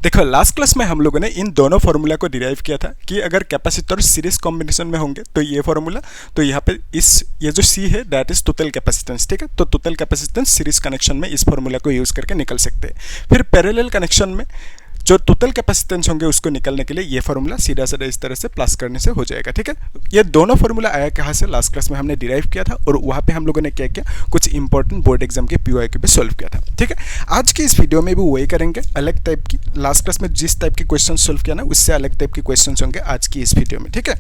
देखो last class में हम लोगों ने इन दोनों फार्मूला को डिराइव किया था कि अगर कैपेसिटर सीरीज कॉम्बिनेशन में होंगे तो ये फार्मूला, तो यहाँ पे ये जो सी है दैट इज टोटल कैपेसिटेंस, ठीक है। तो टोटल कैपेसिटेंस सीरीज कनेक्शन में इस फार्मूला को यूज करके निकल सकते हैं। फिर पैरेलल कनेक्शन में जो टोटल कैपेसिटेंस होंगे उसको निकलने के लिए ये फार्मूला सीधा सीधा इस तरह से प्लस करने से हो जाएगा, ठीक है। ये दोनों फार्मूला आया कहाँ से, लास्ट क्लास में हमने डिराइव किया था और वहाँ पे हम लोगों ने क्या किया, कुछ इंपॉर्टेंट बोर्ड एग्जाम के पीओआईक्यू पे सॉल्व किया था, ठीक है। आज की इस वीडियो में भी वही करेंगे, अलग टाइप की। लास्ट क्लास में जिस टाइप के क्वेश्चन सॉल्व किया ना उससे अलग टाइप के क्वेश्चन होंगे आज की इस वीडियो में, ठीक है।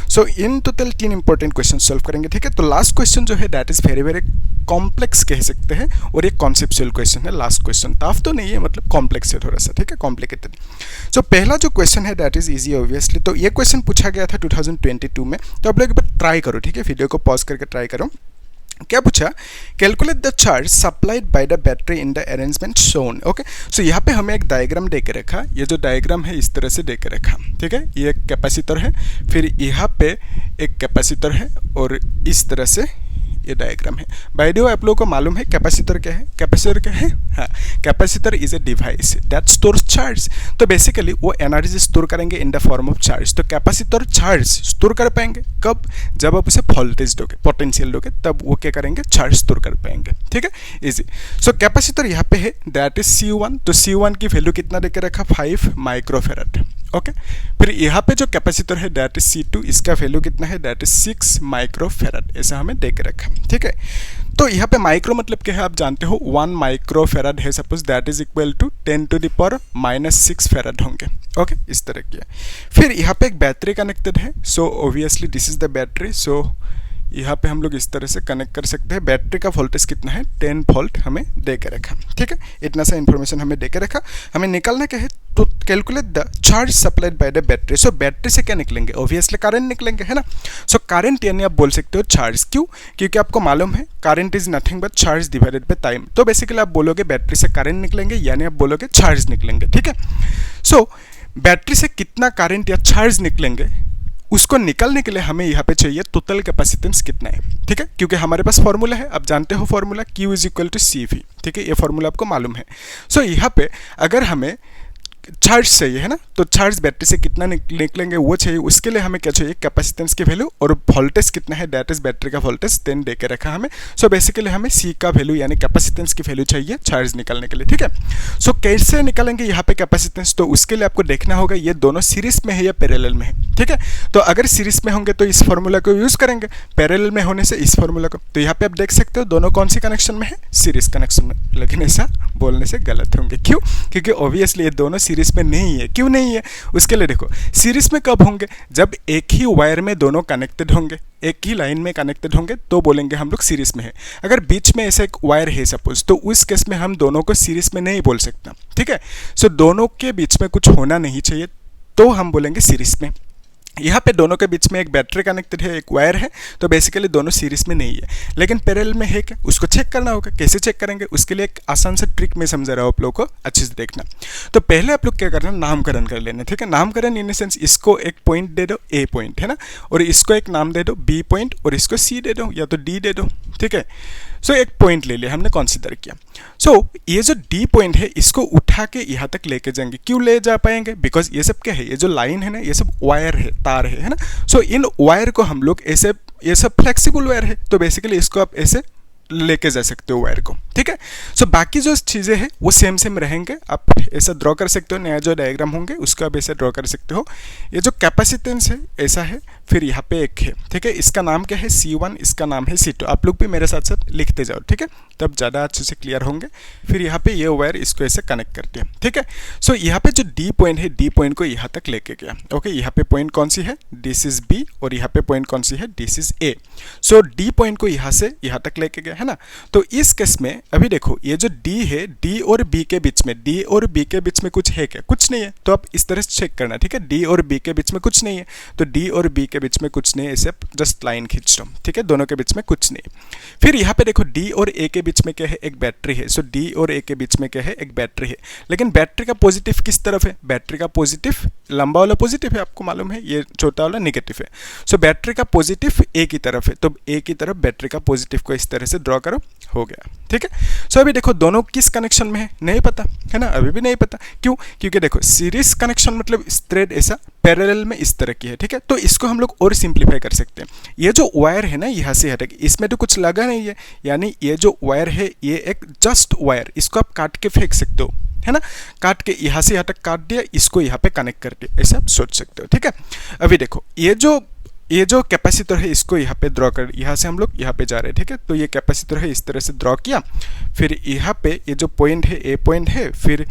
So in total 3 important question solve करेंगे, ठीक है। तो लास्ट क्वेश्चन जो है that is very very complex कह सकते हैं और ये कॉन्सेप्चुअल क्वेश्चन है। लास्ट क्वेश्चन टफ तो नहीं है, मतलब कॉम्प्लेक्स है थोड़ा सा, ठीक है, कॉम्प्लिकेटेड। तो पहला जो क्वेश्चन है दैट इज इजी ऑब्वियसली। तो ये क्वेश्चन पूछा गया था 2022 में। तो आप लोग एक बार ट्राई करो, ठीक है, वीडियो को पॉज करके ट्राई करो। क्या पूछा, calculate the charge supplied by the battery in the arrangement shown. Okay, so यहाँ पे हमें एक डायग्राम दे के रखा, ये जो डायग्राम है इस तरह से दे के रखा, ठीक है। ये एक कैपेसिटर है, फिर यहाँ पे एक कैपेसिटर है और इस तरह से ये डायग्राम है। बाय द वे आप लोगों को मालूम है कैपेसिटर क्या है, कैपेसिटर क्या है, हाँ, capacitor is a device that stores charge. तो बेसिकली वो एनर्जी स्टोर करेंगे in the form of charge. तो कैपेसिटर चार्ज स्टोर कर पाएंगे कब, जब आप उसे वोल्टेज दोगे, पोटेंशियल दोगे, तब वो क्या करेंगे, चार्ज स्टोर कर पाएंगे, ठीक है, इजी। सो कैपेसिटर यहाँ पे है दैट इज C1। तो C1 की वैल्यू कितना देके रखा, 5 माइक्रोफेराड, ओके। फिर यहाँ पे जो कैपेसिटर है दैट इज C2, इसका वैल्यू कितना है, दैट इज 6 माइक्रोफेराड, ऐसा हमें देख रखा, ठीक है। तो यहाँ पे माइक्रो मतलब क्या है आप जानते हो, 1 माइक्रोफेराड है suppose, that is equal to 10⁻⁻6 farad होंगे, ओके, इस तरह की है। फिर यहाँ पे एक बैटरी कनेक्टेड है, so obviously this is the battery. So यहाँ पे हम लोग इस तरह से कनेक्ट कर सकते हैं। बैटरी का वोल्टेज कितना है, 10 वोल्ट हमें दे के रखा, ठीक है। इतना सा इन्फॉर्मेशन हमें दे के रखा। हमें निकालना क्या है, तो calculate the charge supplied by the battery. So battery से क्या निकलेंगे, ऑब्वियसली करंट निकलेंगे, है ना। सो करंट यानी आप बोल सकते हो चार्ज, क्यों, क्योंकि आपको मालूम है current is nothing but charge divided by time. तो बेसिकली आप बोलोगे बैटरी से करंट निकलेंगे यानी आप बोलोगे चार्ज निकलेंगे, ठीक है। सो बैटरी से कितना करंट या चार्ज निकलेंगे उसको निकलने के लिए हमें यहाँ पे चाहिए टोटल कैपेसिटेंस कितना है, ठीक है, क्योंकि हमारे पास फॉर्मूला है, आप जानते हो formula Q is equal to CV, ठीक है, ये फॉर्मूला आपको मालूम है। सो यहाँ पे अगर हमें चार्ज चाहिए, है ना, तो चार्ज बैटरी से कितना निकलेंगे वो चाहिए, उसके लिए हमें क्या चाहिए, कैपेसिटेंस की वैल्यू, और वोल्टेज कितना है दैट इज बैटरी का वोल्टेज 10 दे के रखा हमें। सो बेसिकली हमें C का वैल्यू यानी कैपेसिटेंस की वैल्यू चाहिए चार्ज निकालने के लिए, ठीक है। सो कैसे निकालेंगे यहाँ पे कैपेसिटेंस, तो उसके लिए आपको देखना होगा ये दोनों सीरीज में है या पैरेलल में है, ठीक है। तो अगर सीरीज में होंगे तो इस फॉर्मूला को यूज करेंगे, पैरेलल में होने से इस फॉर्मूला को। तो यहाँ पे आप देख सकते हो दोनों कौन सी कनेक्शन में है, सीरीज कनेक्शन में। लेकिन ऐसा बोलने से गलत होंगे, क्यों, क्योंकि ऑब्वियसली ये दोनों सीरीज में नहीं है। क्यों नहीं है, उसके लिए देखो, सीरीज में कब होंगे, जब एक ही वायर में दोनों कनेक्टेड होंगे, एक ही लाइन में कनेक्टेड होंगे, तो बोलेंगे हम लोग सीरीज में है। अगर बीच में ऐसा एक वायर है सपोज, तो उस केस में हम दोनों को सीरीज में नहीं बोल सकता, ठीक है। सो दोनों के बीच में कुछ होना नहीं चाहिए, तो हम बोलेंगे सीरीज में। यहाँ पे दोनों के बीच में एक बैटरी कनेक्टेड है, एक वायर है, तो बेसिकली दोनों सीरीज में नहीं है। लेकिन पैरेलल में है क्या, उसको चेक करना होगा। कैसे चेक करेंगे, उसके लिए एक आसान सा ट्रिक मैं समझा रहा हूँ आप लोगों को, अच्छे से देखना। तो पहले आप लोग क्या करना, नामकरण कर लेना, ठीक है। नामकरण इन द सेंस, इसको एक पॉइंट दे दो A पॉइंट, है ना, और इसको एक नाम दे दो B पॉइंट, और इसको C दे दो या तो D दे दो, ठीक है। सो एक पॉइंट ले लिया हमने, कंसीडर किया। सो ये जो D पॉइंट है इसको उठा के यहाँ तक लेके जाएंगे। क्यों ले जा पाएंगे, बिकॉज ये सब क्या है, ये जो लाइन है ना, ये सब वायर है, तार है ना। सो इन वायर को हम लोग ऐसे, ये सब फ्लेक्सिबल वायर है, तो बेसिकली इसको आप ऐसे लेके जा सकते हो वायर को, ठीक है। सो बाकी जो चीज़ें हैं वो सेम सेम रहेंगे, आप ऐसा ड्रॉ कर सकते हो, नया जो डायग्राम होंगे उसको आप ऐसे ड्रॉ कर सकते हो। ये जो कैपेसिटेंस है ऐसा है, फिर यहाँ पे एक है, ठीक है, इसका नाम क्या है C1, इसका नाम है C2। आप लोग भी मेरे साथ साथ लिखते जाओ, ठीक है, तब ज़्यादा अच्छे से क्लियर होंगे। फिर यहाँ पे ये वायर इसको ऐसे कनेक्ट करते हैं, ठीक है। सो यहाँ पे जो D पॉइंट है, D पॉइंट को यहाँ तक लेके गया, ओके। यहाँ पे पॉइंट कौन सी है, दिस इज B, और यहाँ पे पॉइंट कौन सी है, this is A। So D point को यहाँ से यहाँ तक लेके गया, है ना। तो इस केस में अभी देखो, ये जो D है, D और B के बीच में, D और B के बीच में कुछ है क्या, कुछ नहीं है। तो आप इस तरह से चेक करना, ठीक है, D और B के बीच में कुछ नहीं है, तो D और B के बीच में कुछ नहीं है, ऐसे जस्ट लाइन खींच लो, ठीक है, दोनों के बीच में कुछ नहीं। फिर यहाँ पे देखो D और A के बीच में क्या है, एक बैटरी है। सो D और A के बीच में क्या है, एक बैटरी है। लेकिन बैटरी का पॉजिटिव किस तरफ है, बैटरी का पॉजिटिव लंबा वाला पॉजिटिव है, आपको मालूम है, ये छोटा वाला नेगेटिव है। सो बैटरी का पॉजिटिव A की तरफ है, तो A की तरफ बैटरी का पॉजिटिव को इस तरह से ड्रॉ करो, हो गया। ठीक है, सो अभी देखो दोनों किस कनेक्शन में है नहीं पता है ना, अभी भी नहीं पता। क्यों? क्योंकि देखो सीरीज कनेक्शन मतलब थ्रेड ऐसा पैरेलल में इस तरह की है। ठीक है, तो इसको हम लोग और सिंप्लीफाई कर सकते हैं। ये जो वायर है ना यहाँ से हटेगी, इसमें तो कुछ लगा नहीं है, यानी ये जो वायर है ये एक जस्ट वायर, इसको आप काट के फेंक सकते हो, है ना, काट के यहाँ से यहाँ तक काट दिया, इसको यहाँ पे कनेक्ट कर दिया, ऐसे आप सोच सकते हो। ठीक है, अभी देखो ये जो कैपेसिटर है इसको यहाँ पे ड्रॉ कर, यहाँ से हम लोग यहाँ पे जा रहे हैं। ठीक है, तो ये कैपेसिटर है इस तरह से ड्रॉ किया, फिर यहाँ पे ये जो पॉइंट है ए पॉइंट है, फिर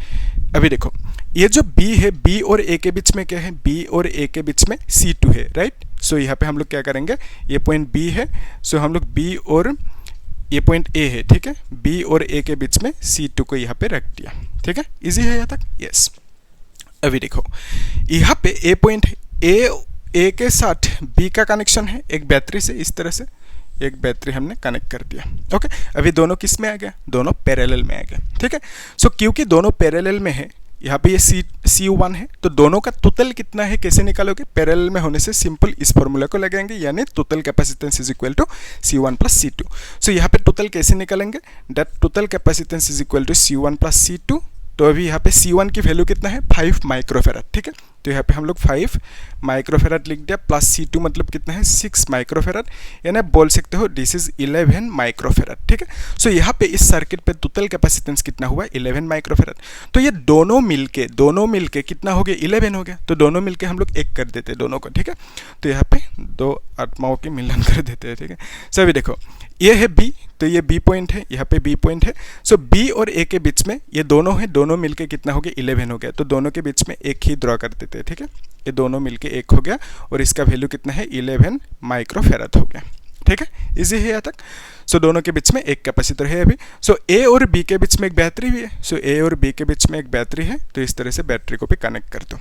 अभी देखो ये जो बी है, बी और ए के बीच में क्या है, बी और ए के बीच में C2 है, राइट। सो यहाँ पे हम लोग क्या करेंगे, ये पॉइंट बी है, सो हम लोग बी और ये पॉइंट ए है, ठीक है, बी और ए के बीच में C2 को यहाँ पे रख दिया। ठीक है, इजी है यहाँ तक, यस। अभी देखो यहाँ पे ए पॉइंट है, ए के साथ बी का कनेक्शन है एक बैटरी से, इस तरह से एक बैटरी हमने कनेक्ट कर दिया। ओके, अभी दोनों किस में आ गया, दोनों पैरेलल में आ गया। ठीक है, सो क्योंकि दोनों पैरेलल में है, यहाँ पे ये C1 है, तो दोनों का टोटल कितना है कैसे निकालोगे, पैरेलल में होने से सिंपल इस फॉर्मूला को लगाएंगे, यानी total capacitance is equal to C1 plus C2। So यहाँ पे टोटल कैसे निकालेंगे, that total capacitance is equal to C1 plus C2। तो अभी यहाँ पे C1 की वैल्यू कितना है, 5 माइक्रोफेराड। ठीक है, तो यहाँ पे हम लोग 5 माइक्रोफेराड लिख दिया, प्लस C2 मतलब कितना है, 6 माइक्रोफेराड, यानी आप बोल सकते हो दिस इज 11 माइक्रोफेराड। ठीक है, सो यहाँ पे इस सर्किट पे टोटल कैपेसिटेंस कितना हुआ, 11 माइक्रोफेराड। तो ये दोनों मिलके कितना हो गया, 11 हो गया। तो दोनों मिलके हम लोग एक कर देते हैं दोनों को। ठीक है, तो यहाँ पे दो आत्माओं के मिलन कर देते हैं। ठीक है, सो अभी देखो ये है बी, तो ये बी पॉइंट है, यहाँ पे बी पॉइंट है। सो बी और ए के बीच में ये दोनों है, दोनों मिलके कितना हो गया, 11 हो गया। तो दोनों के बीच में एक ही ड्रॉ कर देते हैं। ठीक है, ये दोनों मिलके एक हो गया और इसका वैल्यू कितना है, 11 माइक्रोफेराड हो गया। ठीक है, इजी है यहाँ तक। सो दोनों के बीच में एक कैपेसिटर है अभी। सो ए और बी के बीच में एक बैटरी भी है। सो ए और बी के बीच में एक बैटरी है, तो इस तरह से बैटरी को भी कनेक्ट कर दो।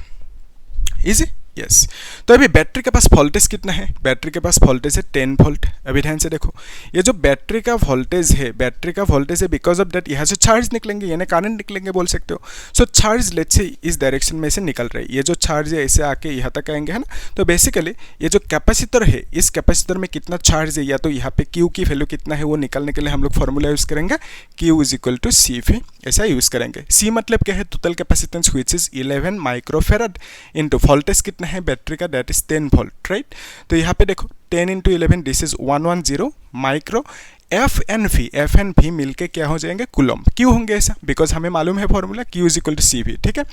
Easy, yes. तो अभी बैटरी के पास वोल्टेज कितना है, बैटरी के पास वोल्टेज है 10 वोल्ट। अभी ध्यान से देखो, ये जो बैटरी का वोल्टेज है बिकॉज ऑफ दैट यहाँ से चार्ज निकलेंगे, यानी करंट निकलेंगे बोल सकते हो। सो चार्ज लेट्स से इस डायरेक्शन में से निकल रही है, ये जो चार्ज है ऐसे आके यहाँ तक आएंगे, है ना। तो बेसिकली ये जो कैपेसिटर है, इस कैपेसिटर में कितना चार्ज है, या तो यहाँ पे Q की वैल्यू कितना है वो निकालने के लिए हम लोग फॉर्मूला यूज करेंगे, Q is equal to CV, ऐसा यूज करेंगे। C मतलब क्या है, total capacitance which is 11 microfarad into voltage कितना है बैटरी का, दैट इज 10 वोल्ट, राइट। तो यहाँ पे देखो 10 into 11 this is 110 micro. F N V मिलके क्या हो जाएंगे, कूलम। क्यों होंगे ऐसा, बिकॉज हमें मालूम है formula Q is equal to CV। ठीक है,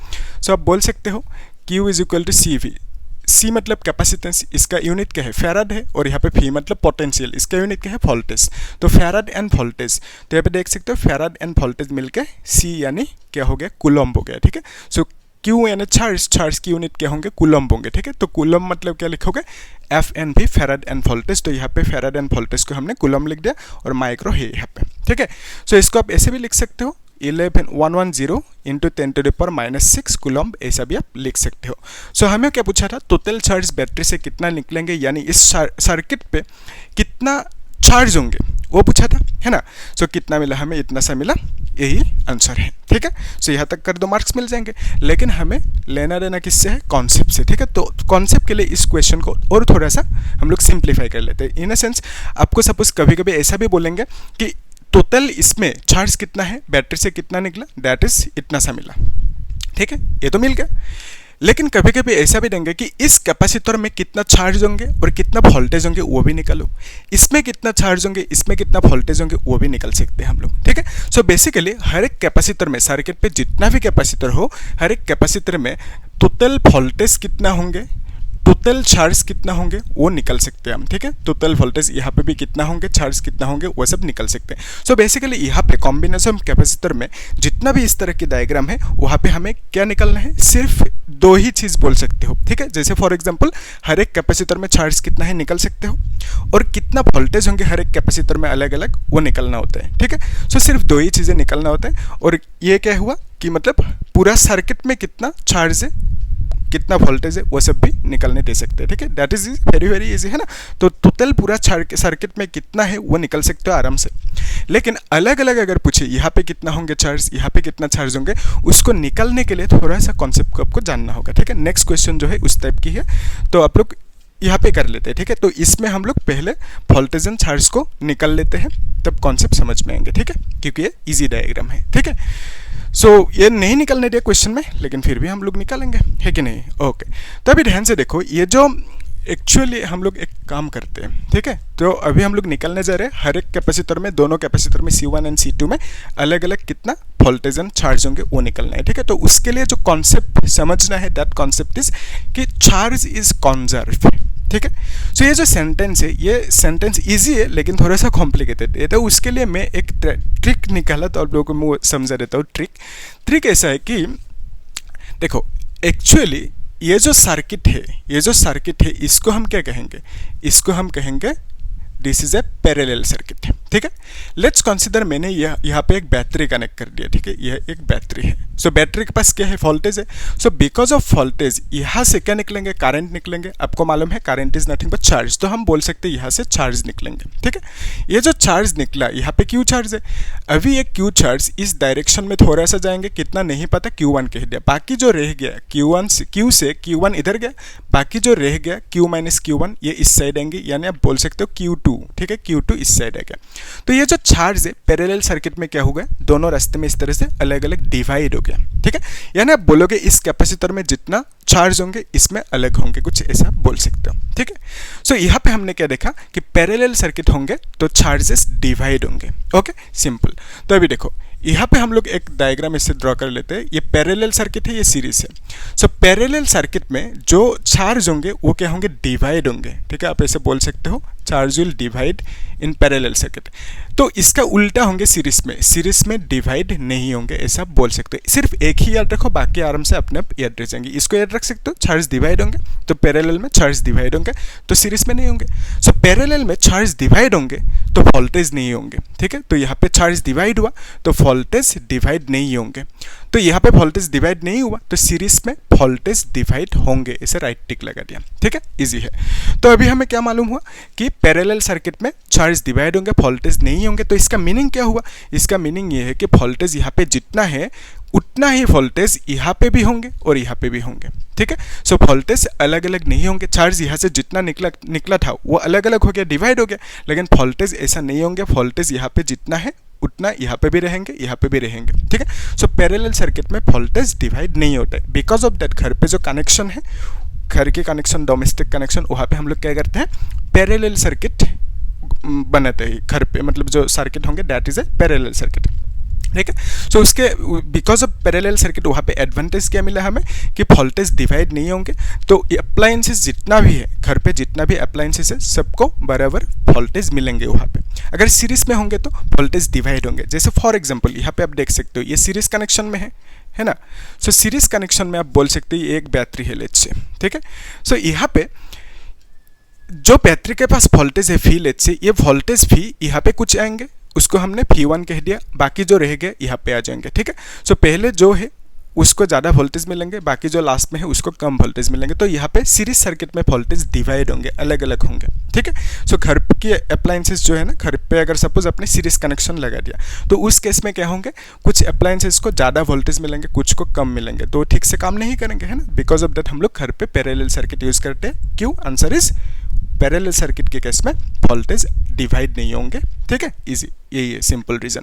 सो आप बोल सकते हो Q is equal to CV। C मतलब कैपेसिटेंस, इसका यूनिट क्या है, फैराड है, और यहाँ पे V मतलब पोटेंशियल, इसका यूनिट क्या है, वोल्टेज। तो फैराड एंड वोल्टेज, तो यहाँ पे देख सकते हो फैराड एंड वोल्टेज मिलके C यानी क्या हो गया, कूलम हो गया। ठीक है, सो Q यानी चार्ज की यूनिट क्या होंगे, कूलम होंगे। ठीक है, तो कूलम मतलब क्या लिखोगे, FNV फैराड एंड वोल्टेज। तो यहाँ पे फैराड एंड वोल्टेज को हमने कूलम लिख दिया और माइक्रो है यहाँ पे। ठीक है, सो इसको आप ऐसे भी लिख सकते हो, 110 इंटू 10⁻⁻6 कूलम, ऐसा भी आप लिख सकते हो। सो हमें क्या पूछा था, टोटल चार्ज बैटरी से कितना निकलेंगे, यानी इस सर्किट पे कितना चार्ज होंगे वो पूछा था, है ना। सो कितना मिला हमें, इतना सा मिला, यही आंसर है। ठीक है, सो यहाँ तक कर दो, मार्क्स मिल जाएंगे। लेकिन हमें लेना देना किससे है, कॉन्सेप्ट से। ठीक है, तो कॉन्सेप्ट के लिए इस क्वेश्चन को और थोड़ा सा हम लोग सिंप्लीफाई कर लेते हैं। इन अ सेंस आपको सपोज कभी कभी ऐसा भी बोलेंगे कि टोटल इसमें चार्ज कितना है, बैटरी से कितना निकला, दैट इज इतना सा मिला। ठीक है, ये तो मिल गया। लेकिन कभी कभी ऐसा भी देंगे कि इस कैपेसिटर में कितना चार्ज होंगे और कितना वोल्टेज होंगे वो भी निकालो, इसमें कितना चार्ज होंगे, इसमें कितना वोल्टेज होंगे वो भी निकल सकते हैं हम लोग। ठीक है, सो बेसिकली हर एक कैपेसिटर में, सर्किट पे जितना भी कैपेसिटर हो, हर एक कैपेसिटर में टोटल वोल्टेज कितना होंगे, टोटल चार्ज कितना होंगे वो निकल सकते हैं हम। ठीक है, टोटल वोल्टेज यहाँ पे भी कितना होंगे, चार्ज कितना होंगे, वो सब निकल सकते हैं। सो बेसिकली यहाँ पे कॉम्बिनेशन कैपेसिटर में जितना भी इस तरह की डायग्राम है, वहाँ पे हमें क्या निकलना है, सिर्फ दो ही चीज़ बोल सकते हो। ठीक है, जैसे फॉर एग्जांपल हर एक कैपेसिटर में चार्ज कितना है निकल सकते हो, और कितना वोल्टेज होंगे हर एक कैपेसिटर में अलग अलग वो निकलना होता है। ठीक है, सो सिर्फ दो ही चीज़ें निकलना होता है। और ये क्या हुआ कि मतलब पूरा सर्किट में कितना चार्ज है, कितना वोल्टेज है, वो सब भी निकलने दे सकते हैं। ठीक है, दैट इज वेरी इजी, है ना। तो टोटल पूरा सर्किट में कितना है वो निकल सकते हो आराम से। लेकिन अलग अलग अगर पूछे यहाँ पे कितना होंगे चार्ज, यहाँ पे कितना चार्ज होंगे, उसको निकलने के लिए थोड़ा सा कॉन्सेप्ट को आपको जानना होगा। ठीक है, नेक्स्ट क्वेश्चन जो है उस टाइप की है, तो आप लोग यहाँ पे कर लेते हैं, ठीक है। तो इसमें हम लोग पहले वोल्टेज एंड चार्ज को निकाल लेते हैं, तब कॉन्सेप्ट समझ में आएंगे, ठीक है, क्योंकि ये इजी डायग्राम है, ठीक है। सो ये नहीं निकलने दिया क्वेश्चन में, लेकिन फिर भी हम लोग निकालेंगे, है कि नहीं। ओके, तो अभी ध्यान से देखो, ये जो एक्चुअली हम लोग एक काम करते हैं, ठीक है। तो अभी हम लोग निकलने जा रहे हैं, हर एक कैपेसिटर में, दोनों कैपेसिटर में C1 एंड C2 में अलग अलग कितना वोल्टेज एंड चार्ज होंगे वो निकलना है, ठीक है। तो उसके लिए जो कॉन्सेप्ट समझना है, दैट कॉन्सेप्ट इज कि चार्ज इज कंजर्व, ठीक है। सो ये जो सेंटेंस है, ये सेंटेंस इजी है लेकिन थोड़ा सा कॉम्प्लिकेटेड है। तो उसके लिए मैं एक ट्रिक निकाला, तो आप लोगों को मैं समझा देता हूँ। ट्रिक ऐसा है कि देखो, एक्चुअली ये जो सर्किट है, इसको हम क्या कहेंगे, इसको हम कहेंगे this is a parallel circuit, ठीक है। लेट्स कंसीडर, मैंने यहाँ पे एक बैटरी कनेक्ट कर दिया, ठीक है। यह एक बैटरी है। सो बैटरी के पास क्या है, वोल्टेज है। सो बिकॉज ऑफ वोल्टेज यहाँ से क्या निकलेंगे, करंट निकलेंगे। आपको मालूम है current is nothing but charge, तो हम बोल सकते हैं यहाँ से चार्ज निकलेंगे, ठीक है। ये जो चार्ज निकला, यहाँ पे क्यू चार्ज है। अभी ये क्यू चार्ज इस डायरेक्शन में थोड़ा सा जाएंगे, कितना नहीं पता, Q1 कह दिया। बाकी जो रह गया Q से Q1 इधर गया, बाकी जो रह गया Q माइनस Q1 ये इस साइड आएंगे, यानी आप बोल सकते हो Q2, ठीक है। Q2 इस साइड आ गया। तो ये जो चार्ज है पैरेलल सर्किट में क्या हो गया, दोनों रास्ते में इस तरह से अलग अलग डिवाइड हो गया, ठीक है। यानी आप बोलोगे इस कैपेसिटर में जितना चार्ज होंगे इसमें अलग होंगे, कुछ ऐसा बोल सकते हो, ठीक है। सो यहाँ पे हमने क्या देखा कि पैरेलल सर्किट होंगे तो चार्जेस डिवाइड होंगे, ओके, सिंपल। तो अभी देखो, यहाँ पे हम लोग एक डायग्राम इससे ड्रॉ कर लेते हैं। ये पैरेलल सर्किट है, ये सीरीज है। सो पैरेलल सर्किट में जो चार्ज होंगे वो क्या होंगे, डिवाइड होंगे, ठीक है। आप ऐसे बोल सकते हो, charge will divide in parallel circuit. तो इसका उल्टा होंगे सीरीज में डिवाइड नहीं होंगे, ऐसा बोल सकते हो। सिर्फ एक ही याद रखो, बाकी आराम से अपने आप याद रह जाएंगे। इसको याद रख सकते हो, चार्ज डिवाइड होंगे तो पैरेलल में चार्ज डिवाइड होंगे, तो सीरीज में नहीं होंगे। सो पैरेलल में चार्ज डिवाइड होंगे तो वोल्टेज नहीं होंगे, ठीक है। तो यहाँ पे चार्ज डिवाइड हुआ तो वोल्टेज डिवाइड नहीं होंगे। तो यहाँ पे वोल्टेज डिवाइड नहीं हुआ तो सीरीज में वोल्टेज डिवाइड होंगे, इसे राइट टिक लगा दिया, ठीक है, इजी है। तो अभी हमें क्या मालूम हुआ कि पैरेलल सर्किट में चार्ज डिवाइड होंगे, वोल्टेज नहीं होंगे। तो इसका मीनिंग क्या हुआ, इसका मीनिंग ये है कि वोल्टेज यहाँ पे जितना है उतना ही वोल्टेज यहाँ पे भी होंगे और यहाँ पे भी होंगे, ठीक है। सो वोल्टेज अलग अलग नहीं होंगे। चार्ज यहाँ से जितना निकला था वो अलग अलग हो गया, डिवाइड हो गया, लेकिन वोल्टेज ऐसा नहीं होंगे। वोल्टेज यहाँ पे जितना है उतना यहाँ पे भी रहेंगे, यहाँ पे भी रहेंगे, ठीक है। सो पैरेलल सर्किट में वोल्टेज डिवाइड नहीं होता है। बिकॉज ऑफ दैट घर पे जो कनेक्शन है, घर के कनेक्शन, डोमेस्टिक कनेक्शन, वहाँ पे हम लोग क्या करते हैं, पैरेलल सर्किट बनाते हैं घर पे। मतलब जो सर्किट होंगे that is a parallel circuit, ठीक है। सो उसके बिकॉज ऑफ पैरेलल सर्किट वहाँ पे एडवांटेज क्या मिला हमें कि वोल्टेज डिवाइड नहीं होंगे। तो अप्लायंसेस जितना भी है घर पे, जितना भी अप्लायंसेस है, सबको बराबर वोल्टेज मिलेंगे वहाँ पे। अगर सीरीज में होंगे तो वोल्टेज डिवाइड होंगे। जैसे फॉर एग्जांपल यहाँ पे आप देख सकते हो, ये सीरीज कनेक्शन में है ना। सो सीरीज कनेक्शन में आप बोल सकते हो ये एक बैटरी है, लेट्स से, ठीक है। सो यहाँ पे जो बैटरी के पास वोल्टेज है V, लेट्स से, ये वोल्टेज V यहाँ पे कुछ आएंगे, उसको हमने V1 कह दिया, बाकी जो रह गए यहाँ पे आ जाएंगे, ठीक है। सो पहले जो है उसको ज़्यादा वोल्टेज मिलेंगे, बाकी जो लास्ट में है उसको कम वोल्टेज मिलेंगे। तो यहाँ पे सीरीज सर्किट में वोल्टेज डिवाइड होंगे, अलग अलग होंगे, ठीक है। सो घर के अप्लायंसेस जो है ना, घर पे अगर सपोज अपने सीरीज कनेक्शन लगा दिया तो उस केस में क्या होंगे, कुछ अप्लायंसेस को ज़्यादा वोल्टेज मिलेंगे, कुछ को कम मिलेंगे, तो ठीक से काम नहीं करेंगे, है ना। बिकॉज ऑफ दैट हम लोग घर पे पैरेलल सर्किट यूज करते हैं। क्यों, आंसर इज पैरेलल सर्किट के केस में वोल्टेज डिवाइड नहीं होंगे, ठीक है, इजी, यही है सिंपल रीजन।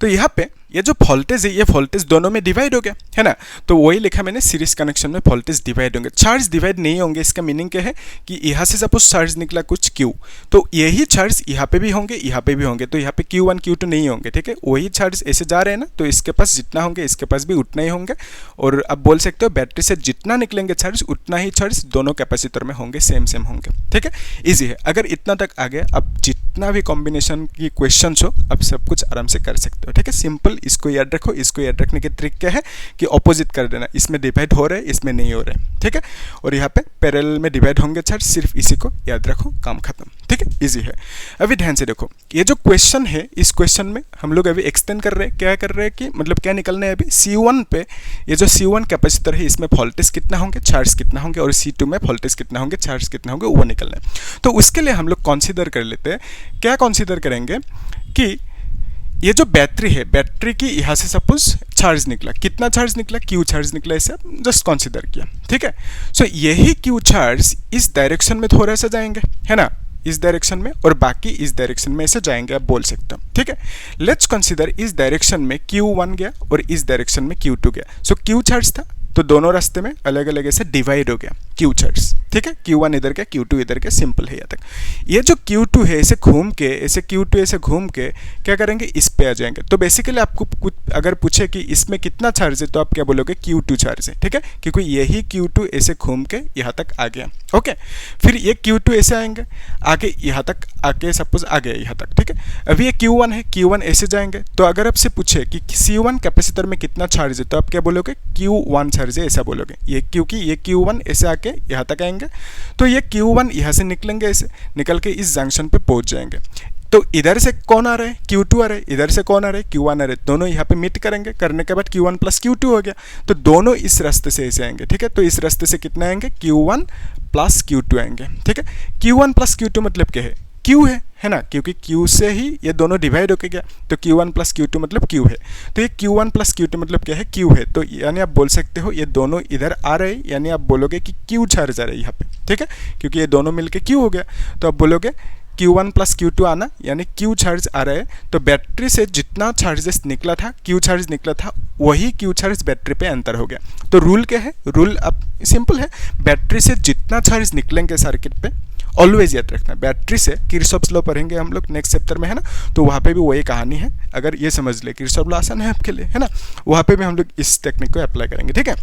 तो यहाँ पे ये जो वोल्टेज है, ये वोल्टेज दोनों में डिवाइड हो गया, है ना। तो वही लिखा मैंने, सीरीज कनेक्शन में वोल्टेज डिवाइड होंगे, चार्ज डिवाइड नहीं होंगे। इसका मीनिंग क्या है कि यहाँ से सपोज चार्ज निकला कुछ Q, तो यही चार्ज यहाँ पे भी होंगे, यहाँ पे भी होंगे। तो यहाँ पे Q1 Q2 नहीं होंगे, ठीक है। वही चार्ज ऐसे जा रहे हैं ना, तो इसके पास जितना होंगे इसके पास भी उतना ही होंगे। और अब बोल सकते हो बैटरी से जितना निकलेंगे चार्ज उतना ही चार्ज दोनों कैपेसिटर में होंगे, सेम होंगे, ठीक है, इजी है। अगर इतना तक आ गया, अब जितना भी कॉम्बिनेशन की क्वेश्चन हो अब सब कुछ आराम से कर सकते हो, ठीक है, सिंपल। इसको याद रखो। इसको याद रखने की ट्रिक क्या है कि ऑपोजिट कर देना, इसमें डिवाइड हो रहे हैं, इसमें नहीं हो रहे, ठीक है। और यहाँ पे पैरेलल में डिवाइड होंगे चार्ज, सिर्फ इसी को याद रखो, काम खत्म, ठीक है, इजी है। अभी ध्यान से देखो, ये जो क्वेश्चन है, इस क्वेश्चन में हम लोग अभी एक्सटेंड कर रहे हैं। क्या कर रहे हैं कि मतलब क्या निकलना है अभी, C1 पे ये जो C1 कैपेसिटर है इसमें वोल्टेज कितना होंगे, चार्ज कितना होंगे, और C2 में वोल्टेज कितना होंगे, चार्ज कितना होंगे, वो निकलना है। तो उसके लिए हम लोग कंसीडर कर लेते हैं, क्या कंसीडर करेंगे कि ये जो बैटरी है, बैटरी की यहाँ से सपोज चार्ज निकला, कितना चार्ज निकला, क्यू चार्ज निकला, इसे जस्ट कंसीडर किया, ठीक है। सो यही क्यू चार्ज इस डायरेक्शन में थोड़ा सा जाएंगे, है ना, इस डायरेक्शन में, और बाकी इस डायरेक्शन में ऐसे जाएंगे, आप बोल सकते हो, ठीक है। लेट्स कंसीडर इस डायरेक्शन में Q1 गया और इस डायरेक्शन में Q2 गया। सो Q चार्ज था तो दोनों रास्ते में अलग अलग ऐसे डिवाइड हो गया Q चार्ज, ठीक है। Q1 इधर के, Q2 इधर के, सिंपल है यहाँ तक। ये जो Q2 है ऐसे घूम के, ऐसे Q2 ऐसे घूम के क्या करेंगे, इस पे आ जाएंगे। तो बेसिकली आपको कुछ अगर पूछे कि इसमें कितना चार्ज है तो आप क्या बोलोगे, Q2 चार्ज है, ठीक है, क्योंकि यही Q2 ऐसे घूम के यहाँ तक आ गया, ओके। फिर ये Q2 ऐसे आएंगे, आगे यहाँ तक आके सपोज आ गया यहाँ तक, ठीक है। अभी ये Q1 है, Q1 ऐसे जाएंगे। तो अगर आपसे पूछे कि C1 कैपेसिटर में कितना चार्ज है तो आप क्या बोलोगे, Q1 चार्ज है, ऐसा बोलोगे। ये क्योंकि ये Q1 ऐसे आके यहाँ तक आएंगे, तो ये Q1 यहाँ से निकलेंगे, ऐसे निकल के इस जंक्शन पे पहुंच जाएंगे। तो इधर से कौन आ रहा है, Q2 आ रहा है, इधर से कौन आ रहा है, Q1 आ रहा है, दोनों यहाँ पे मीट करेंगे, करने के बाद Q1 प्लस Q2 हो गया। तो दोनों इस रास्ते से ऐसे आएंगे, ठीक है। तो इस रास्ते से कितना आएंगे, Q1 प्लस Q2 आएंगे, ठीक है। Q1 प्लस Q2 मतलब क्या है, Q है ना, क्योंकि Q से ही ये दोनों डिवाइड होके गया, तो Q1 प्लस Q2 मतलब Q है। तो ये Q1 प्लस Q2 मतलब क्या है, Q है। तो यानी आप बोल सकते हो ये दोनों इधर आ रहे हैं, यानी आप बोलोगे कि Q चार्ज आ रहा है यहाँ पे, ठीक है, क्योंकि ये दोनों मिलके Q हो गया। तो आप बोलोगे Q1 प्लस Q2 आना, यानी Q चार्ज आ रहा है। तो बैटरी से जितना चार्जेस निकला था, Q चार्ज निकला था, वही Q चार्ज बैटरी पे एंटर हो गया। तो रूल क्या है, रूल अब सिंपल है, बैटरी से जितना चार्ज निकलेंगे सर्किट पे, ऑलवेज याद रखना, बैटरी से किरचॉफ्स लॉ पढ़ेंगे हम लोग नेक्स्ट चैप्टर में, है ना। तो वहाँ पे भी वही कहानी है, अगर ये समझ ले, किरचॉफ लॉ आसान है आपके लिए, है ना, वहाँ पे भी हम लोग इस टेक्निक को अप्लाई करेंगे, ठीक है।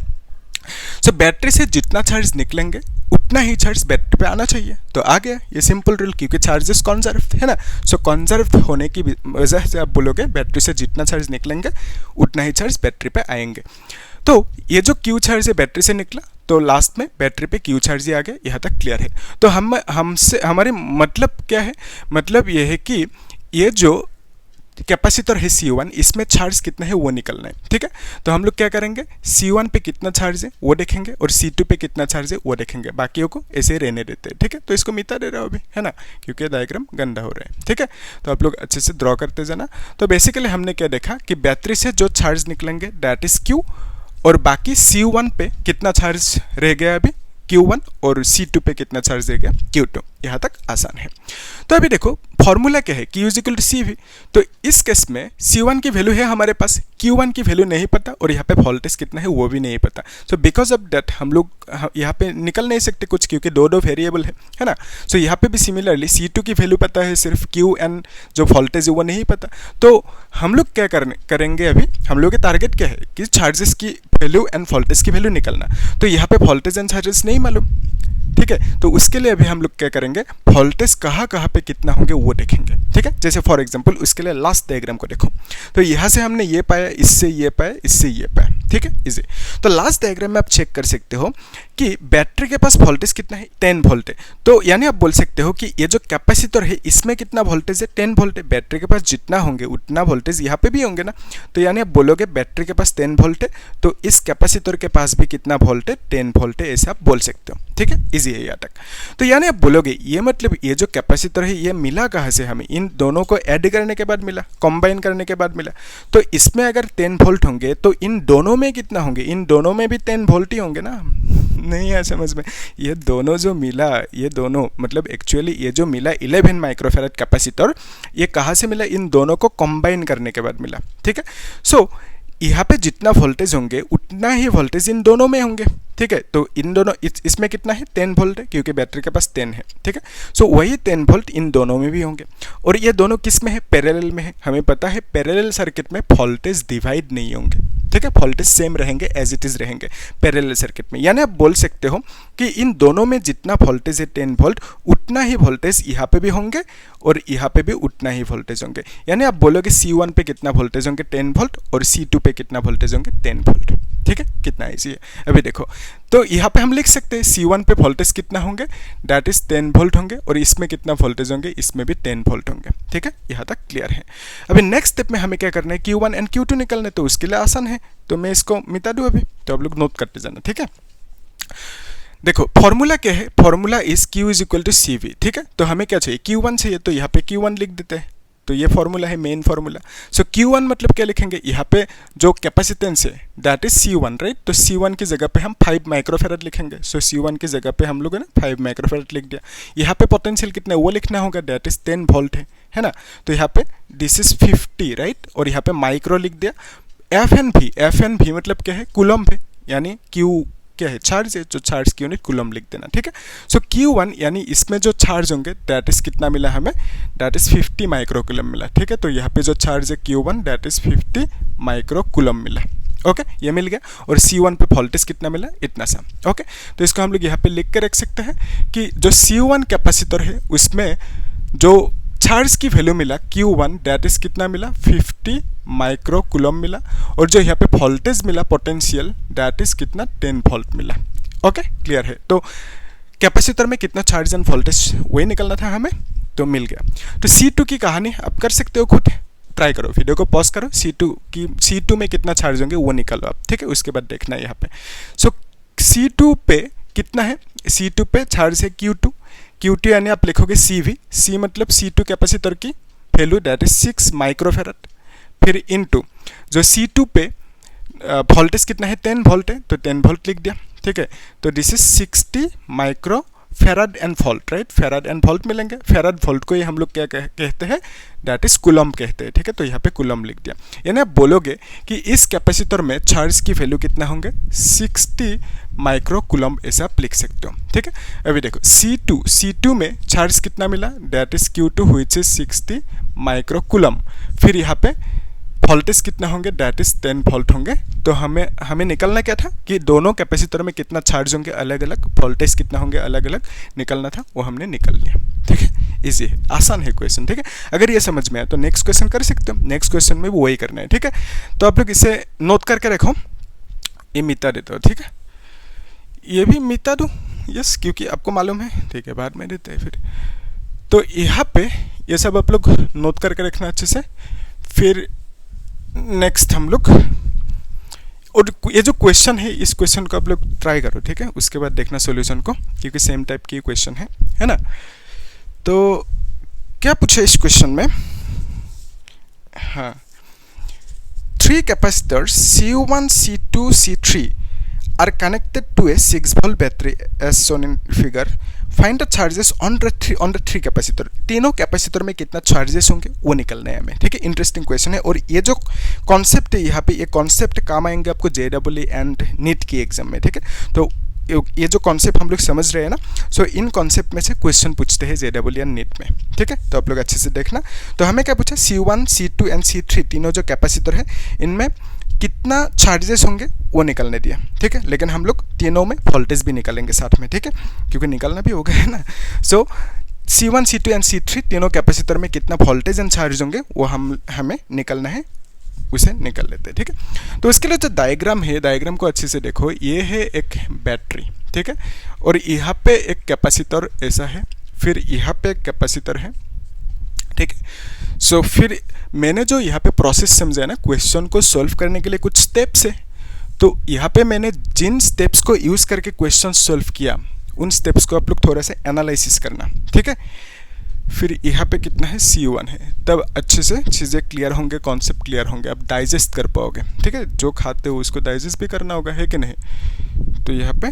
सो बैटरी से जितना चार्ज निकलेंगे उतना ही चार्ज बैटरी पे आना चाहिए। तो आ गया ये सिंपल रूल, क्योंकि चार्जेस कॉन्जर्व है ना। सो कॉन्जर्व होने की वजह से आप बोलोगे बैटरी से जितना चार्ज निकलेंगे उतना ही चार्ज बैटरी पे आएंगे। तो ये जो Q चार्ज है बैटरी से निकला, तो लास्ट में बैटरी पे Q चार्ज ही आ गया, यहाँ तक क्लियर है। तो हमसे हमारे मतलब क्या है, मतलब ये है कि ये जो कैपेसिटर है C1, इसमें चार्ज कितना है वो निकलना है, ठीक है। तो हम लोग क्या करेंगे, C1 पे कितना चार्ज है वो देखेंगे और C2 पे कितना चार्ज है वो देखेंगे, बाकियों को ऐसे ही रहने देते हैं, ठीक है। तो इसको मिटा दे रहा हूँ अभी, है ना, क्योंकि डायग्राम गंदा हो रहा है, ठीक है। तो आप लोग अच्छे से ड्रॉ करते जाना। तो बेसिकली हमने क्या देखा कि बैटरी से जो चार्ज निकलेंगे दैट इज Q, और बाकी C1 पे कितना चार्ज रह गया अभी, Q1, और C2 पे कितना चार्ज रह गया, Q2। यहाँ तक आसान है। तो अभी देखो फॉर्मूला क्या है, Q is equal to CV। तो इस केस में C1 की वैल्यू है हमारे पास, Q1 की वैल्यू नहीं पता, और यहाँ पे वोल्टेज कितना है वो भी नहीं पता। सो बिकॉज ऑफ दैट हम लोग यहाँ पे निकल नहीं सकते कुछ, क्योंकि दो वेरिएबल है ना। सो यहाँ पे भी सिमिलरली C2 की वैल्यू पता है, सिर्फ Q एंड जो वोल्टेज है वो नहीं पता। तो हम लोग क्या करेंगे, अभी हम लोग के टारगेट क्या है कि चार्जेस की वैल्यू एंड वोल्टेज की वैल्यू निकलना। तो यहाँ पे वोल्टेज एंड चार्जेस नहीं मालूम, ठीक है। तो उसके लिए अभी हम लोग क्या करेंगे, वोल्टेज कहाँ पे कितना होंगे वो देखेंगे, ठीक है। जैसे फॉर एग्जांपल उसके लिए लास्ट डायग्राम को देखो। तो यहाँ से हमने ये पाया, इससे ये पाया, इससे ये पाया, ठीक है, इजी। तो लास्ट डायग्राम में आप चेक कर सकते हो कि बैटरी के पास वोल्टेज कितना है, 10 वोल्ट है। तो यानी आप बोल सकते हो कि ये जो कैपेसिटर है इसमें कितना वोल्टेज है, 10 वोल्ट है। बैटरी के पास जितना होंगे उतना वोल्टेज यहाँ पे भी होंगे ना। तो यानी आप बोलोगे बैटरी के पास 10 वोल्ट है, तो इस कैपेसिटर के पास भी कितना वोल्ट है, 10 वोल्ट है, ऐसे आप बोल सकते हो, ठीक है, इजी है यहाँ तक। तो यानी आप बोलोगे ये मतलब ये जो कैपेसिटर है ये मिला कहाँ से, हमें इन दोनों को ऐड करने के बाद मिला, कंबाइन करने के बाद मिला। तो इसमें अगर 10 वोल्ट होंगे तो इन दोनों में कितना होंगे, इन दोनों में भी 10 वोल्ट ही होंगे ना। नहीं है समझ में, ये दोनों जो मिला, ये दोनों मतलब एक्चुअली ये जो मिला 11 माइक्रोफैराड कैपेसिटर, ये कहाँ से मिला, इन दोनों को कंबाइन करने के बाद मिला, ठीक है। सो यहाँ पे जितना वोल्टेज होंगे उतना ही वोल्टेज इन दोनों में होंगे, ठीक है। तो इन दोनों इसमें कितना है, 10 वोल्ट है, क्योंकि बैटरी के पास 10 है, ठीक है। सो वही 10 वोल्ट इन दोनों में भी होंगे। और ये दोनों किस में है, पैरेलल में है। हमें पता है पैरेलल सर्किट में वोल्टेज डिवाइड नहीं होंगे, ठीक है, वोल्टेज सेम रहेंगे, एज इट इज रहेंगे पैरेलल सर्किट में। यानी आप बोल सकते हो कि इन दोनों में जितना वोल्टेज है 10 वोल्ट, उतना ही वोल्टेज यहाँ पे भी होंगे और यहाँ पे भी उतना ही वोल्टेज होंगे। यानी आप बोलोगे C1 पे कितना वोल्टेज होंगे, 10 वोल्ट, और C2 पे कितना वोल्टेज होंगे, 10 वोल्ट, ठीक है। कितना ईजी है। अभी देखो तो यहाँ पे हम लिख सकते हैं C1 पे वोल्टेज कितना होंगे, दैट इज 10 वोल्ट होंगे, और इसमें कितना वोल्टेज होंगे, इसमें भी 10 वोल्ट होंगे, ठीक है। यहाँ तक क्लियर है। अभी नेक्स्ट स्टेप में हमें क्या करना है, Q1 एंड Q2 निकलना है। तो उसके लिए आसान है, तो मैं इसको मिटा दूँ अभी, तो आप लोग नोट करते जाना, ठीक है। देखो फॉर्मूला क्या है, formula is Q is equal to CV, ठीक है। तो हमें क्या चाहिए, Q1 चाहिए, तो यहाँ पे Q1 लिख देते हैं, तो ये फॉर्मूला है मेन फार्मूला। सो Q1 मतलब क्या लिखेंगे, यहाँ पे जो कैपेसिटेंस है दैट इज C1 राइट। तो C1 की जगह पे हम 5 माइक्रोफेरेड लिखेंगे। सो C1 की जगह पे हम लोग ना 5 माइक्रोफेरेड लिख दिया। यहाँ पे पोटेंशियल कितना है वो लिखना होगा, दैट इज 10 वोल्ट है ना। तो यहाँ पे दिस इज 50 राइट, और यहाँ पे माइक्रो लिख दिया। एफ एन भी मतलब क्या है, कूलम्ब है, यानी Q क्या है, चार्ज है, जो चार्ज की यूनिट कूलम्ब लिख देना, ठीक है। सो Q1 यानी इसमें जो चार्ज होंगे दैट इज कितना मिला हमें, दैट इज 50 माइक्रो कूलम्ब मिला, ठीक है। तो यहाँ पे जो चार्ज है Q1 that is 50 micro coulomb मिला, ओके ये मिल गया। और C1 पे वोल्टेज कितना मिला, इतना सा, ओके। तो इसको हम लोग यहाँ पे लिख के रख सकते हैं कि जो C1 कैपेसिटर है उसमें जो चार्ज की वैल्यू मिला Q1 दैट इज कितना मिला, 50 माइक्रो कूलम्ब मिला। और जो यहाँ पे वोल्टेज मिला पोटेंशियल दैट इज कितना, 10 वोल्ट मिला, ओके क्लियर है। तो कैपेसिटर में कितना चार्ज एंड वोल्टेज वही निकलना था हमें, तो मिल गया। तो C2 की कहानी आप कर सकते हो खुद, ट्राई करो, वीडियो को पॉज करो, C2 में कितना चार्ज होंगे वो निकालो आप, ठीक है। उसके बाद देखना है यहाँ पे। सो C2 पे कितना है, C2 पे चार्ज है Q2 यानी आप लिखोगे CV, C मतलब C2 कैपेसिटर की वैल्यू दैट इज 6 माइक्रोफेरेड, फिर इनटू जो C2 पे वोल्टेज कितना है, 10 वोल्ट है, तो 10 वोल्ट लिख दिया, ठीक है। तो this is 60 micro farad and volt right, farad and volt मिलेंगे। फेराड वोल्ट को ये हम लोग क्या कहते हैं, दैट इज कूलम्ब कहते हैं, ठीक है। तो यहाँ पे कूलम्ब लिख दिया। यानी आप बोलोगे कि इस कैपेसिटर में चार्ज की वैल्यू कितना होंगे, 60 माइक्रो कूलम्ब, ऐसा आप लिख सकते हो, ठीक है। अभी देखो C2 में चार्ज कितना मिला, that is Q2 which is 60 micro coulomb. फिर यहाँ पे वोल्टेज कितना होंगे, दैट इज 10 वोल्ट होंगे। तो हमें निकलना क्या था कि दोनों कैपेसिटर में कितना चार्ज होंगे अलग अलग, वोल्टेज कितना होंगे अलग अलग निकलना था, वो हमने निकल लिया, ठीक है। इजी है, आसान है क्वेश्चन, ठीक है। अगर ये समझ में आए तो नेक्स्ट क्वेश्चन कर सकते हो, नेक्स्ट क्वेश्चन में भी वही करना है, ठीक है। तो आप लोग इसे नोट करके रखो, ये मिटा देते हो, ठीक है। ये भी मिटा दूँ, यस, क्योंकि आपको मालूम है, ठीक है, बाद में देते हैं फिर। तो यहाँ पे ये सब आप लोग नोट करके रखना अच्छे से। फिर नेक्स्ट हम लोग, और ये जो क्वेश्चन है इस क्वेश्चन को आप लोग ट्राई करो, ठीक है। उसके बाद देखना सॉल्यूशन को, क्योंकि सेम टाइप की क्वेश्चन है ना। तो क्या पूछा इस क्वेश्चन में, हाँ, 3 capacitors C1, C2, C3 are connected to a 6 volt battery as shown in figure. Find the charges on the three capacitor. तीनों कैपेसिटर में कितना चार्जेस होंगे वो निकलना है हमें, ठीक है। इंटरेस्टिंग क्वेश्चन है। और ये जो कॉन्सेप्ट है यहाँ पे, ये कॉन्सेप्ट काम आएंगे आपको JEE एंड नीट की एग्जाम में, ठीक है। तो ये जो कॉन्सेप्ट हम लोग समझ रहे हैं ना, सो इन कॉन्सेप्ट में से क्वेश्चन पूछते हैं JEE एंड नीट में, ठीक है। तो आप लोग अच्छे से देखना। तो हमें क्या पूछा, C1, C2 एंड C3 तीनों जो कैपेसिटर है इनमें कितना चार्जेस होंगे वो निकलने दिया, ठीक है। लेकिन हम लोग तीनों में वोल्टेज भी निकालेंगे साथ में, ठीक है, क्योंकि निकालना भी होगा, है ना। सो C1, C2 एंड C3 तीनों कैपेसिटर में कितना वोल्टेज एंड चार्ज होंगे वो हमें निकलना है, उसे निकल लेते हैं, ठीक है। तो इसके लिए जो डायग्राम है, डायग्राम को अच्छे से देखो। ये है एक बैटरी, ठीक है, और यहाँ पे एक कैपेसिटर ऐसा है, फिर यहाँ पे एक कैपेसिटर है, ठीक है। सो फिर मैंने जो यहाँ पे प्रोसेस समझा ना क्वेश्चन को सॉल्व करने के लिए, कुछ स्टेप्स है। तो यहाँ पे मैंने जिन स्टेप्स को यूज़ करके क्वेश्चन सॉल्व किया उन स्टेप्स को आप लोग थोड़ा सा एनालिसिस करना, ठीक है। फिर यहाँ पे कितना है, C1 है, तब अच्छे से चीज़ें क्लियर होंगे, कॉन्सेप्ट क्लियर होंगे, आप डाइजेस्ट कर पाओगे, ठीक है। जो खाते हो उसको डाइजेस्ट भी करना होगा, है कि नहीं। तो यहाँ पे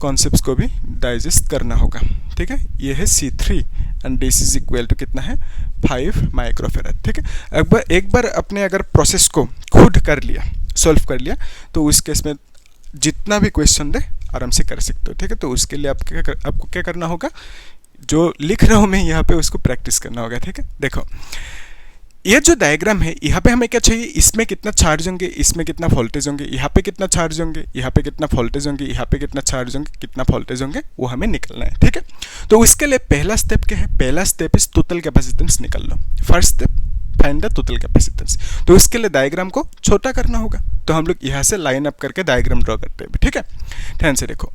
कॉन्सेप्ट्स को भी डाइजेस्ट करना होगा, ठीक है। ये है C3 and this is equal to कितना है, 5 माइक्रोफेराड, ठीक है। एक बार अपने अगर प्रोसेस को खुद कर लिया, सॉल्व कर लिया, तो उस केस में जितना भी क्वेश्चन दे आराम से कर सकते हो, ठीक है। तो उसके लिए आपको क्या करना होगा, जो लिख रहा हूँ मैं यहाँ पे उसको प्रैक्टिस करना होगा, ठीक है। देखो ये जो डायग्राम है, यहाँ पे हमें क्या चाहिए, इसमें कितना चार्ज होंगे, इसमें कितना वोल्टेज होंगे, यहाँ पे कितना चार्ज होंगे, यहाँ पे कितना वोल्टेज होंगे, यहाँ पे कितना चार्ज होंगे, कितना वोल्टेज होंगे, वो हमें निकलना है, ठीक है। तो उसके लिए पहला स्टेप क्या है, पहला स्टेप इज टोटल कैपेसिटेंस निकाल लो। First step find the total capacitance. तो उसके लिए डायग्राम को छोटा करना होगा। तो हम लोग यहाँ से लाइन अप करके डायग्राम ड्रॉ करते हैं, ठीक है। ध्यान से देखो,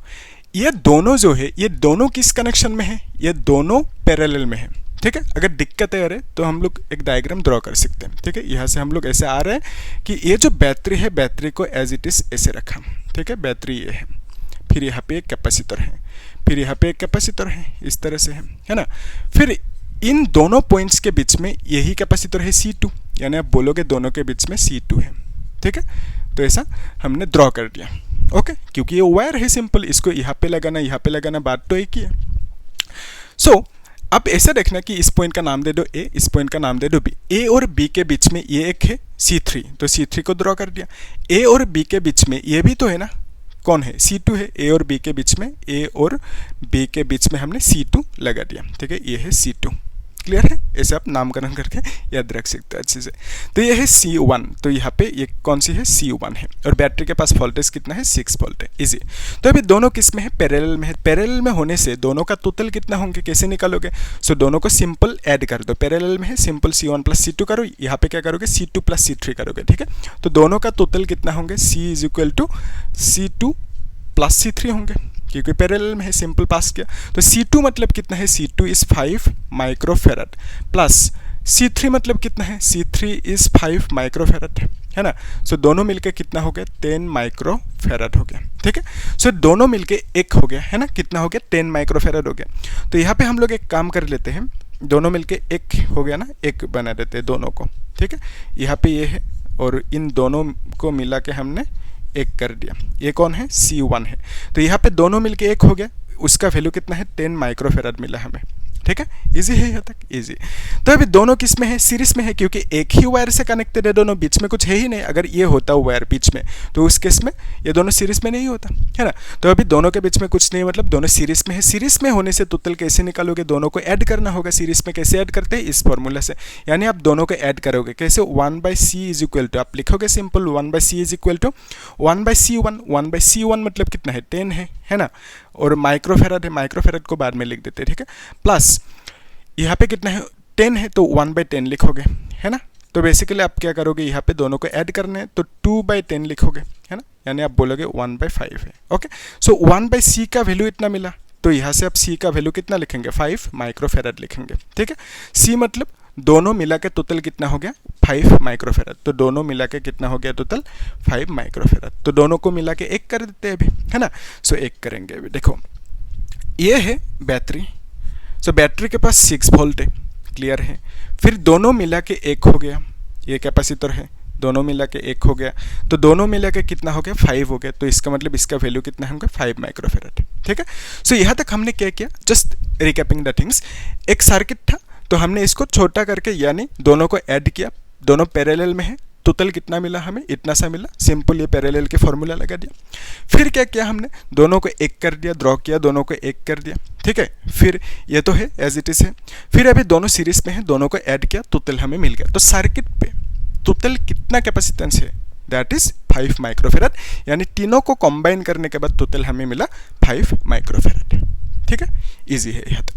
ये दोनों जो है, ये दोनों किस कनेक्शन में है, ये दोनों पैरेलल में है, ठीक है। अगर दिक्कत आ रही है तो हम लोग एक डायग्राम ड्रॉ कर सकते हैं, ठीक है। यहाँ से हम लोग ऐसे आ रहे हैं कि ये जो बैटरी है, बैटरी को एज इट इज ऐसे रखा, ठीक है। बैटरी ये है, फिर यहाँ पे एक कैपेसिटर है, फिर यहाँ पे एक कैपेसिटर है, इस तरह से है ना। फिर इन दोनों पॉइंट्स के बीच में यही कैपेसिटर है C2, यानी आप बोलोगे दोनों के बीच में C2 है, ठीक है। तो ऐसा हमने ड्रॉ कर दिया, ओके, क्योंकि ये वायर है सिंपल, इसको यहाँ पे लगाना बात तो एक ही है। सो अब ऐसा देखना कि इस पॉइंट का नाम दे दो A, इस पॉइंट का नाम दे दो B। A और B के बीच में ये एक है C3, तो C3 को ड्रॉ कर दिया। A और B के बीच में ये भी तो है ना, कौन है, C2 है। A और B के बीच में, A और B के बीच में हमने C2 लगा दिया, ठीक है, ये है C2। क्लियर है, ऐसे आप नामकरण करके याद रख सकते हो अच्छे से। तो ये है C1, तो यहाँ पे ये कौन सी है, C1 है, और बैटरी के पास वोल्टेज कितना है, 6 वोल्ट है, इजी। तो अभी दोनों किस में है, पैरेलल में है। पैरेलल में होने से दोनों का टोटल कितना होंगे, कैसे निकालोगे, सो दोनों को सिंपल ऐड कर दो। पैरेलल में है, सिंपल C1 प्लस C2 करो, यहाँ पे क्या करोगे, C2 प्लस C3 करोगे, ठीक है। तो दोनों का टोटल कितना होंगे, C is equal to C2 plus C3 होंगे, क्योंकि पैरेलल में है, सिंपल पास किया। तो C2 मतलब कितना है, C2 is 5 microfarad plus C3 मतलब कितना है, C3 इज 5 माइक्रोफेराड है ना। सो दोनों मिलके कितना हो गया, 10 माइक्रोफेराड हो गया, ठीक है। सो दोनों मिलके एक हो गया है ना, कितना हो गया, 10 माइक्रोफेराड हो गया। तो यहाँ पे हम लोग एक काम कर लेते हैं, दोनों मिलके एक हो गया ना, एक बना देते हैं दोनों को, ठीक है। यहाँ पे ये है और इन दोनों को मिला के हमने एक कर दिया, ये कौन है, C1 है। तो यहाँ पे दोनों मिलके एक हो गया, उसका वैल्यू कितना है, 10 माइक्रोफेराड मिला हमें, ठीक है, इजी है यहाँ तक, इजी। तो अभी दोनों किस में है, सीरीज में है, क्योंकि एक ही वायर से कनेक्टेड है दोनों, बीच में कुछ है ही नहीं। अगर ये होता वायर बीच में, तो उस केस में ये दोनों सीरीज में नहीं होता है ना। तो अभी दोनों के बीच में कुछ नहीं, मतलब दोनों सीरीज में है। सीरीज में होने से टोटल कैसे निकालोगे, दोनों को ऐड करना होगा। सीरीज में कैसे ऐड करते हैं, इस फॉर्मूला से, यानी आप दोनों को ऐड करोगे कैसे, 1/C इज इक्वल टू, आप लिखोगे simple 1/C is equal to 1/C1। 1/C1 मतलब कितना है, 10 है ना, और माइक्रोफेराड है, माइक्रोफेराड को बाद में लिख देते हैं, ठीक है। प्लस यहाँ पे कितना है, 10 है, तो 1/10 लिखोगे, है ना। तो बेसिकली आप क्या करोगे, यहाँ पे दोनों को ऐड करने हैं, तो 2/10 लिखोगे, है ना, यानी आप बोलोगे 1/5 है, ओके। सो 1/C का वैल्यू इतना मिला, तो यहाँ से आप C का वैल्यू कितना लिखेंगे, 5 माइक्रोफेराड लिखेंगे, ठीक है। C मतलब दोनों मिला के टोटल कितना हो गया, 5 माइक्रोफेराड। तो दोनों मिला के कितना हो गया टोटल, 5 माइक्रोफेराड। तो दोनों को मिला के एक कर देते हैं अभी, है ना। सो एक करेंगे अभी, देखो ये है बैटरी। सो बैटरी के पास 6 वोल्ट है, क्लियर है। फिर दोनों मिला के एक हो गया, ये कैपेसिटर है, दोनों मिला के एक हो गया, तो दोनों मिला के कितना हो गया, 5 हो गया। तो इसका मतलब इसका वैल्यू कितना होगा, 5 माइक्रोफेराड, ठीक है। सो यहाँ तक हमने क्या किया, जस्ट रिकैपिंग द थिंग्स। एक सर्किट था, तो हमने इसको छोटा करके यानी दोनों को ऐड किया, दोनों पैरेलल में है, टोटल कितना मिला हमें, इतना सा मिला, सिंपल ये पैरेलल के फॉर्मूला लगा दिया। फिर क्या किया हमने, दोनों को एक कर दिया, ड्रॉ किया, दोनों को एक कर दिया, ठीक है। फिर ये तो है एज इट इज है। फिर अभी दोनों सीरीज में है, दोनों को ऐड किया, टोटल हमें मिल गया। तो सर्किट पे टोटल कितना कैपेसिटेंस है, दैट इज 5 माइक्रोफेराड, यानी तीनों को कंबाइन करने के बाद टोटल हमें मिला 5 माइक्रोफेराड, ठीक है, इजी है यहाँ तक।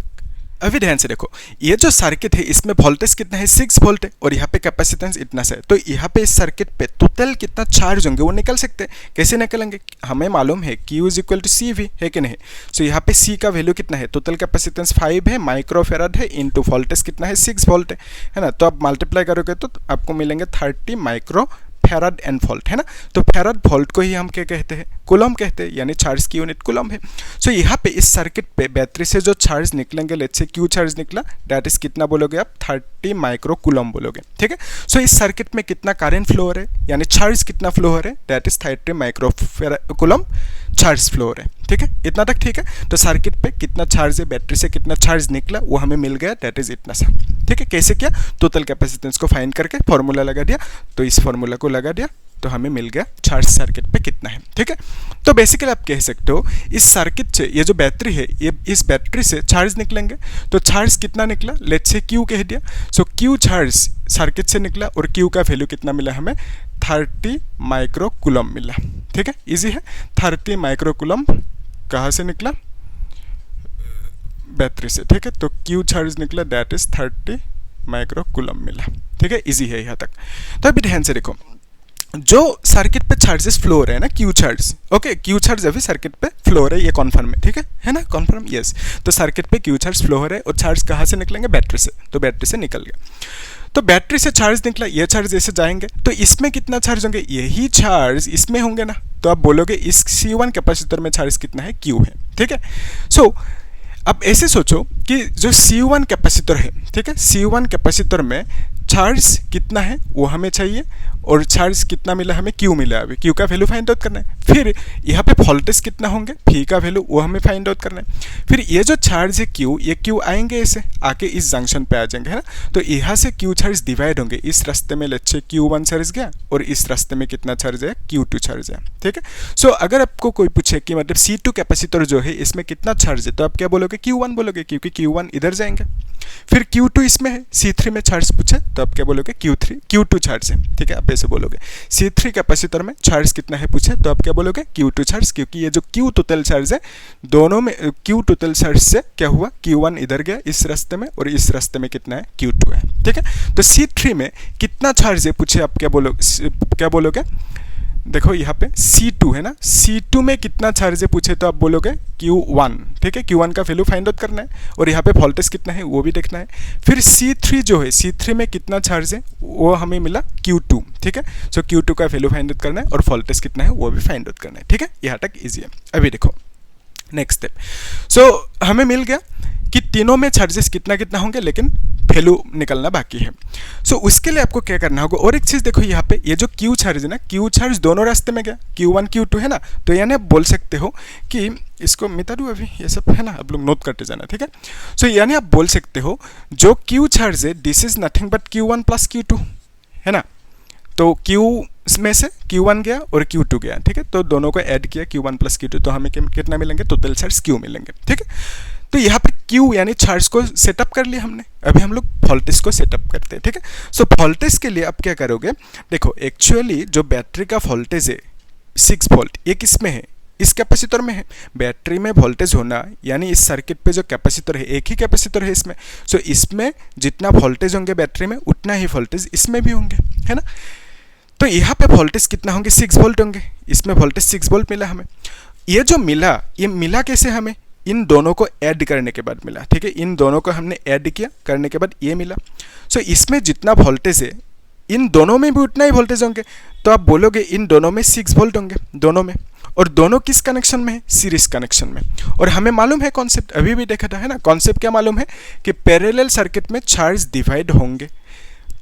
अभी ध्यान से देखो, ये जो सर्किट है इसमें वोल्टेज कितना है, 6 वोल्ट है, और यहाँ पे कैपेसिटेंस इतना सा है। तो यहाँ पे इस सर्किट पे टोटल कितना चार्ज होंगे वो निकल सकते हैं। कैसे निकलेंगे, हमें मालूम है Q is equal to CV है कि नहीं। सो यहाँ पे C का वैल्यू कितना है, टोटल कैपेसिटेंस 5 है, माइक्रोफेराड है, इनटू वोल्टेज कितना है, 6 वोल्ट है ना। तो आप मल्टीप्लाई करोगे तो आपको मिलेंगे 30 माइक्रो फेराड एंड वोल्ट, है ना। तो फेराड वोल्ट को ही हम क्या कहते हैं, कूलम कहते हैं, यानी चार्ज की यूनिट कूलम है। सो यहाँ पे इस सर्किट पे बैटरी से जो चार्ज निकलेंगे, लेट्स से Q चार्ज निकला, दैट इज कितना बोलोगे आप, 30 माइक्रो कूलम बोलोगे, ठीक है। सो इस सर्किट में कितना करंट फ्लो हो रहा है, यानी चार्ज कितना फ्लो हो रहा है, that is 30 micro coulomb charge flow हो रहा है, ठीक है। इतना तक ठीक है। तो सर्किट पे कितना चार्ज है, बैटरी से कितना चार्ज निकला वो हमें मिल गया, दैट इज इतना सा, ठीक है। कैसे किया, टोटल कैपेसिटेंस को फाइंड करके फॉर्मूला लगा दिया, तो इस फॉर्मूला को लगा दिया तो हमें मिल गया चार्ज सर्किट पे कितना है, ठीक है। तो बेसिकली आप कह सकते हो इस सर्किट से ये जो बैटरी है, ये इस बैटरी से चार्ज निकलेंगे, तो चार्ज कितना निकला, लेट्स से Q कह दिया। सो Q चार्ज सर्किट से निकला और Q का वैल्यू कितना मिला हमें, 30 माइक्रो कूलम मिला, ठीक है, इजी है। 30 माइक्रो कूलम कहाँ से निकला, बैटरी से, ठीक है। तो Q चार्ज निकला, दैट इज 30 माइक्रो कूलम मिला, ठीक है, इजी है यहाँ तक। तो अभी ध्यान से देखो, जो सर्किट पे चार्जेस फ्लो हो रहे हैं ना, Q charge, okay, Q charge अभी सर्किट पे फ्लो हो रहा है, ये कॉन्फर्म है, ठीक है ना, कॉन्फर्म, यस। तो सर्किट पे Q चार्ज फ्लो हो रहा है, और चार्ज कहाँ से निकलेंगे, बैटरी से, तो बैटरी से निकल गया। तो बैटरी से चार्ज निकला, ये चार्ज ऐसे जाएंगे, तो इसमें कितना चार्ज होंगे, यही चार्ज इसमें होंगे ना। तो आप बोलोगे इस C1 कैपेसिटर में चार्ज कितना है, Q है, ठीक है। सो अब ऐसे सोचो कि जो C1 कैपेसिटर है, ठीक है, C1 कैपेसिटर में चार्ज कितना है वो हमें चाहिए, और चार्ज कितना मिला हमें, Q मिला है, अभी Q का वैल्यू फाइंड आउट करना है। फिर यहाँ पे वोल्टेज कितना होंगे, V का वैल्यू वो हमें फाइंड आउट करना है। फिर ये जो चार्ज है Q, ये Q आएंगे ऐसे आके इस जंक्शन पे आ जाएंगे, है ना। तो यहाँ से Q चार्ज डिवाइड होंगे, इस रास्ते में लेट्स से Q1 चार्ज गया और इस रास्ते में कितना चार्ज है, Q2 चार्ज है, ठीक है। सो अगर आपको कोई पूछे कि मतलब C2 कैपेसिटर जो है इसमें कितना चार्ज है, तो आप क्या बोलोगे, Q1 बोलोगे, क्योंकि Q1 इधर जाएंगे। फिर Q2 इसमें है, C3 में चार्ज पूछे तो आप क्या बोलोगे, Q2 चार्ज है, ठीक है, आप ऐसे बोलोगे। C3 कैपेसिटर में चार्ज कितना है पूछे तो आप क्या बोलोगे, Q2 चार्ज, क्योंकि ये जो Q टोटल चार्ज है दोनों में, Q टोटल चार्ज से क्या हुआ, Q1 इधर गया इस रास्ते में और इस रास्ते में कितना है, Q2 है, ठीक है। तो C3 में कितना चार्ज है पूछे, आप क्या बोलोगे, देखो यहाँ पे C2 है ना, C2 में कितना चार्ज है पूछे तो आप बोलोगे Q1, ठीक है। Q1 का वैल्यू फाइंड आउट करना है और यहाँ पे वोल्टेज कितना है वो भी देखना है। फिर C3 जो है, C3 में कितना चार्ज है वो हमें मिला Q2, ठीक है। सो Q2 का वैल्यू फाइंड आउट करना है और वोल्टेज कितना है वो भी फाइंड आउट करना है, ठीक है। यहाँ तक ईजी है। अभी देखो नेक्स्ट स्टेप। सो हमें मिल गया कि तीनों में चार्जेस कितना कितना होंगे, लेकिन वैल्यू निकलना बाकी है। सो उसके लिए आपको क्या करना होगा, और एक चीज़ देखो यहाँ पे ये जो Q चार्ज है ना, Q चार्ज दोनों रास्ते में गया, Q1 Q2 है ना। तो यानी आप बोल सकते हो कि इसको मिटा दूँ अभी, ये सब है ना, आप लोग नोट करते जाना, ठीक है। सो यानी आप बोल सकते हो जो Q चार्ज है this is nothing but Q1 plus Q2, है ना। तो Q में से Q1 गया और Q2 गया, ठीक है। तो दोनों को ऐड किया Q1 प्लस Q2, तो हमें कितना मिलेंगे, टोटल चार्ज Q मिलेंगे, ठीक है। तो यहाँ पे Q यानी चार्ज को सेटअप कर लिया हमने, अभी हम लोग वोल्टेज को सेटअप करते हैं, ठीक है। सो वोल्टेज के लिए आप क्या करोगे, देखो एक्चुअली जो बैटरी का वोल्टेज है 6 वोल्ट, ये किस में है, इस कैपेसिटर में है। बैटरी में वोल्टेज होना यानी इस सर्किट पे जो कैपेसिटर है, एक ही कैपेसिटर है इसमें, सो इसमें जितना वोल्टेज होंगे बैटरी में उतना ही वोल्टेज इसमें भी होंगे, है ना। तो यहाँ पे वोल्टेज कितना होंगे, 6 वोल्ट होंगे, इसमें वोल्टेज 6 वोल्ट मिला हमें। ये जो मिला, ये मिला कैसे हमें, इन दोनों को ऐड करने के बाद मिला, ठीक है। इन दोनों को हमने ऐड किया, करने के बाद ये मिला। सो इसमें जितना वोल्टेज है इन दोनों में भी उतना ही वोल्टेज होंगे, तो आप बोलोगे इन दोनों में 6 वोल्ट होंगे दोनों में। और दोनों किस कनेक्शन में है, सीरीज कनेक्शन में। और हमें मालूम है कॉन्सेप्ट, अभी भी देखा था, है ना। कॉन्सेप्ट क्या मालूम है कि पैरेलल सर्किट में चार्ज डिवाइड होंगे,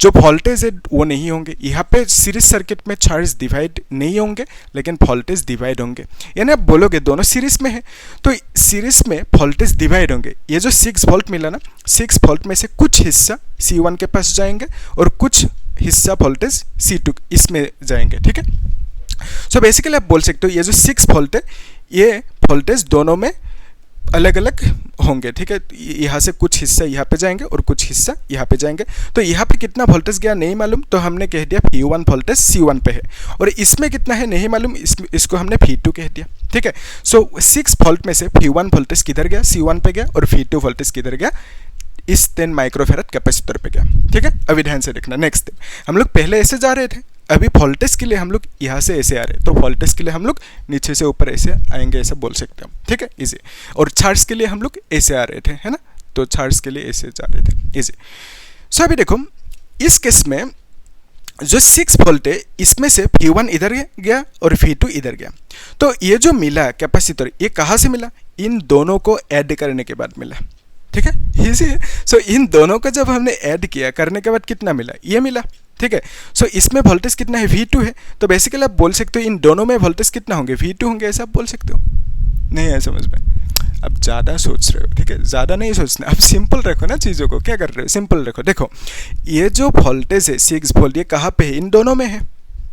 जो वोल्टेज है वो नहीं होंगे। यहाँ पे सीरीज सर्किट में चार्ज डिवाइड नहीं होंगे लेकिन वोल्टेज डिवाइड होंगे। यानी आप बोलोगे दोनों सीरीज में है तो सीरीज में वोल्टेज डिवाइड होंगे। ये जो 6 वोल्ट मिला ना, 6 वोल्ट में से कुछ हिस्सा C1 के पास जाएंगे और कुछ हिस्सा वोल्टेज C2 इसमें जाएंगे, ठीक है। सो बेसिकली आप बोल सकते हो ये जो 6 वोल्ट है ये वोल्टेज दोनों में अलग अलग होंगे, ठीक है। यहाँ से कुछ हिस्सा यहाँ पे जाएंगे और कुछ हिस्सा यहाँ पे जाएंगे। तो यहाँ पे कितना वोल्टेज गया नहीं मालूम, तो हमने कह दिया V1 वोल्टेज C1 पे है, और इसमें कितना है नहीं मालूम, इसको हमने V2 कह दिया, ठीक है। सो 6 वोल्ट में से V1 वोल्टेज किधर गया, C1 पे गया, और V2 वोल्टेज किधर गया, इस 10 माइक्रोफैरड कैपेसिटर पे गया, ठीक है। अभी ध्यान से देखना। नेक्स्ट हम लोग पहले ऐसे जा रहे थे, अभी वोल्टेज के लिए हम लोग यहाँ से ऐसे आ रहे हैं, तो वोल्टेज के लिए हम लोग नीचे से ऊपर ऐसे आएंगे, ऐसा बोल सकते हैं, ठीक है, इजी। और चार्ज के लिए हम लोग ऐसे आ रहे थे, है ना, तो चार्ज के लिए ऐसे जा रहे थे, इजी। सो अभी देखो इस केस में जो 6 वोल्ट है इसमें से V1 इधर गया और V2 इधर गया। तो ये जो मिला कैपेसिटर ये कहाँ से मिला, इन दोनों को ऐड करने के बाद मिला, ठीक है, इजी है। सो इन दोनों को जब हमने ऐड किया करने के बाद कितना मिला, ये मिला, ठीक है। सो इसमें वोल्टेज कितना है, V2 है। तो बेसिकली आप बोल सकते हो इन दोनों में वोल्टेज कितना होंगे, V2 होंगे, ऐसा आप बोल सकते हो। नहीं है समझ में, अब ज़्यादा सोच रहे हो, ठीक है, ज़्यादा नहीं सोचना, अब सिंपल रखो ना चीज़ों को। क्या कर रहे हो, सिंपल रखो। देखो ये जो वोल्टेज है 6 वोल्ट ये कहाँ पे है, इन दोनों में है,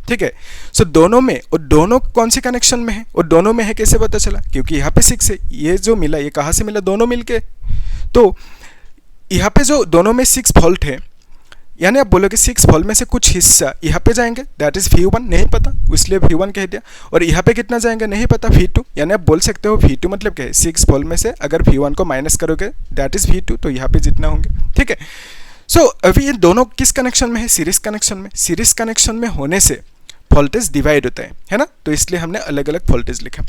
ठीक है। सो दोनों में, और दोनों कौन से कनेक्शन में है, और दोनों में है कैसे पता चला, क्योंकि यहाँ पे 6 है, ये जो मिला ये कहाँ से मिला, दोनों मिलके। तो यहाँ पे जो दोनों में 6 वोल्ट है, यानी आप बोलोगे 6 वोल्ट में से कुछ हिस्सा यहाँ पे जाएंगे, दैट इज V1, नहीं पता इसलिए V1 कह दिया। और यहाँ पे कितना जाएंगे नहीं पता, V2। यानी आप बोल सकते हो V2 मतलब क्या है, 6 वोल्ट में से अगर V1 को माइनस करोगे दैट इज V2, तो यहाँ पे जितना होंगे, ठीक है। सो अभी ये दोनों किस कनेक्शन में है, सीरीज कनेक्शन में। सीरीज कनेक्शन में होने से वोल्टेज डिवाइड होता है ना, तो इसलिए हमने अलग अलग वोल्टेज लिखा।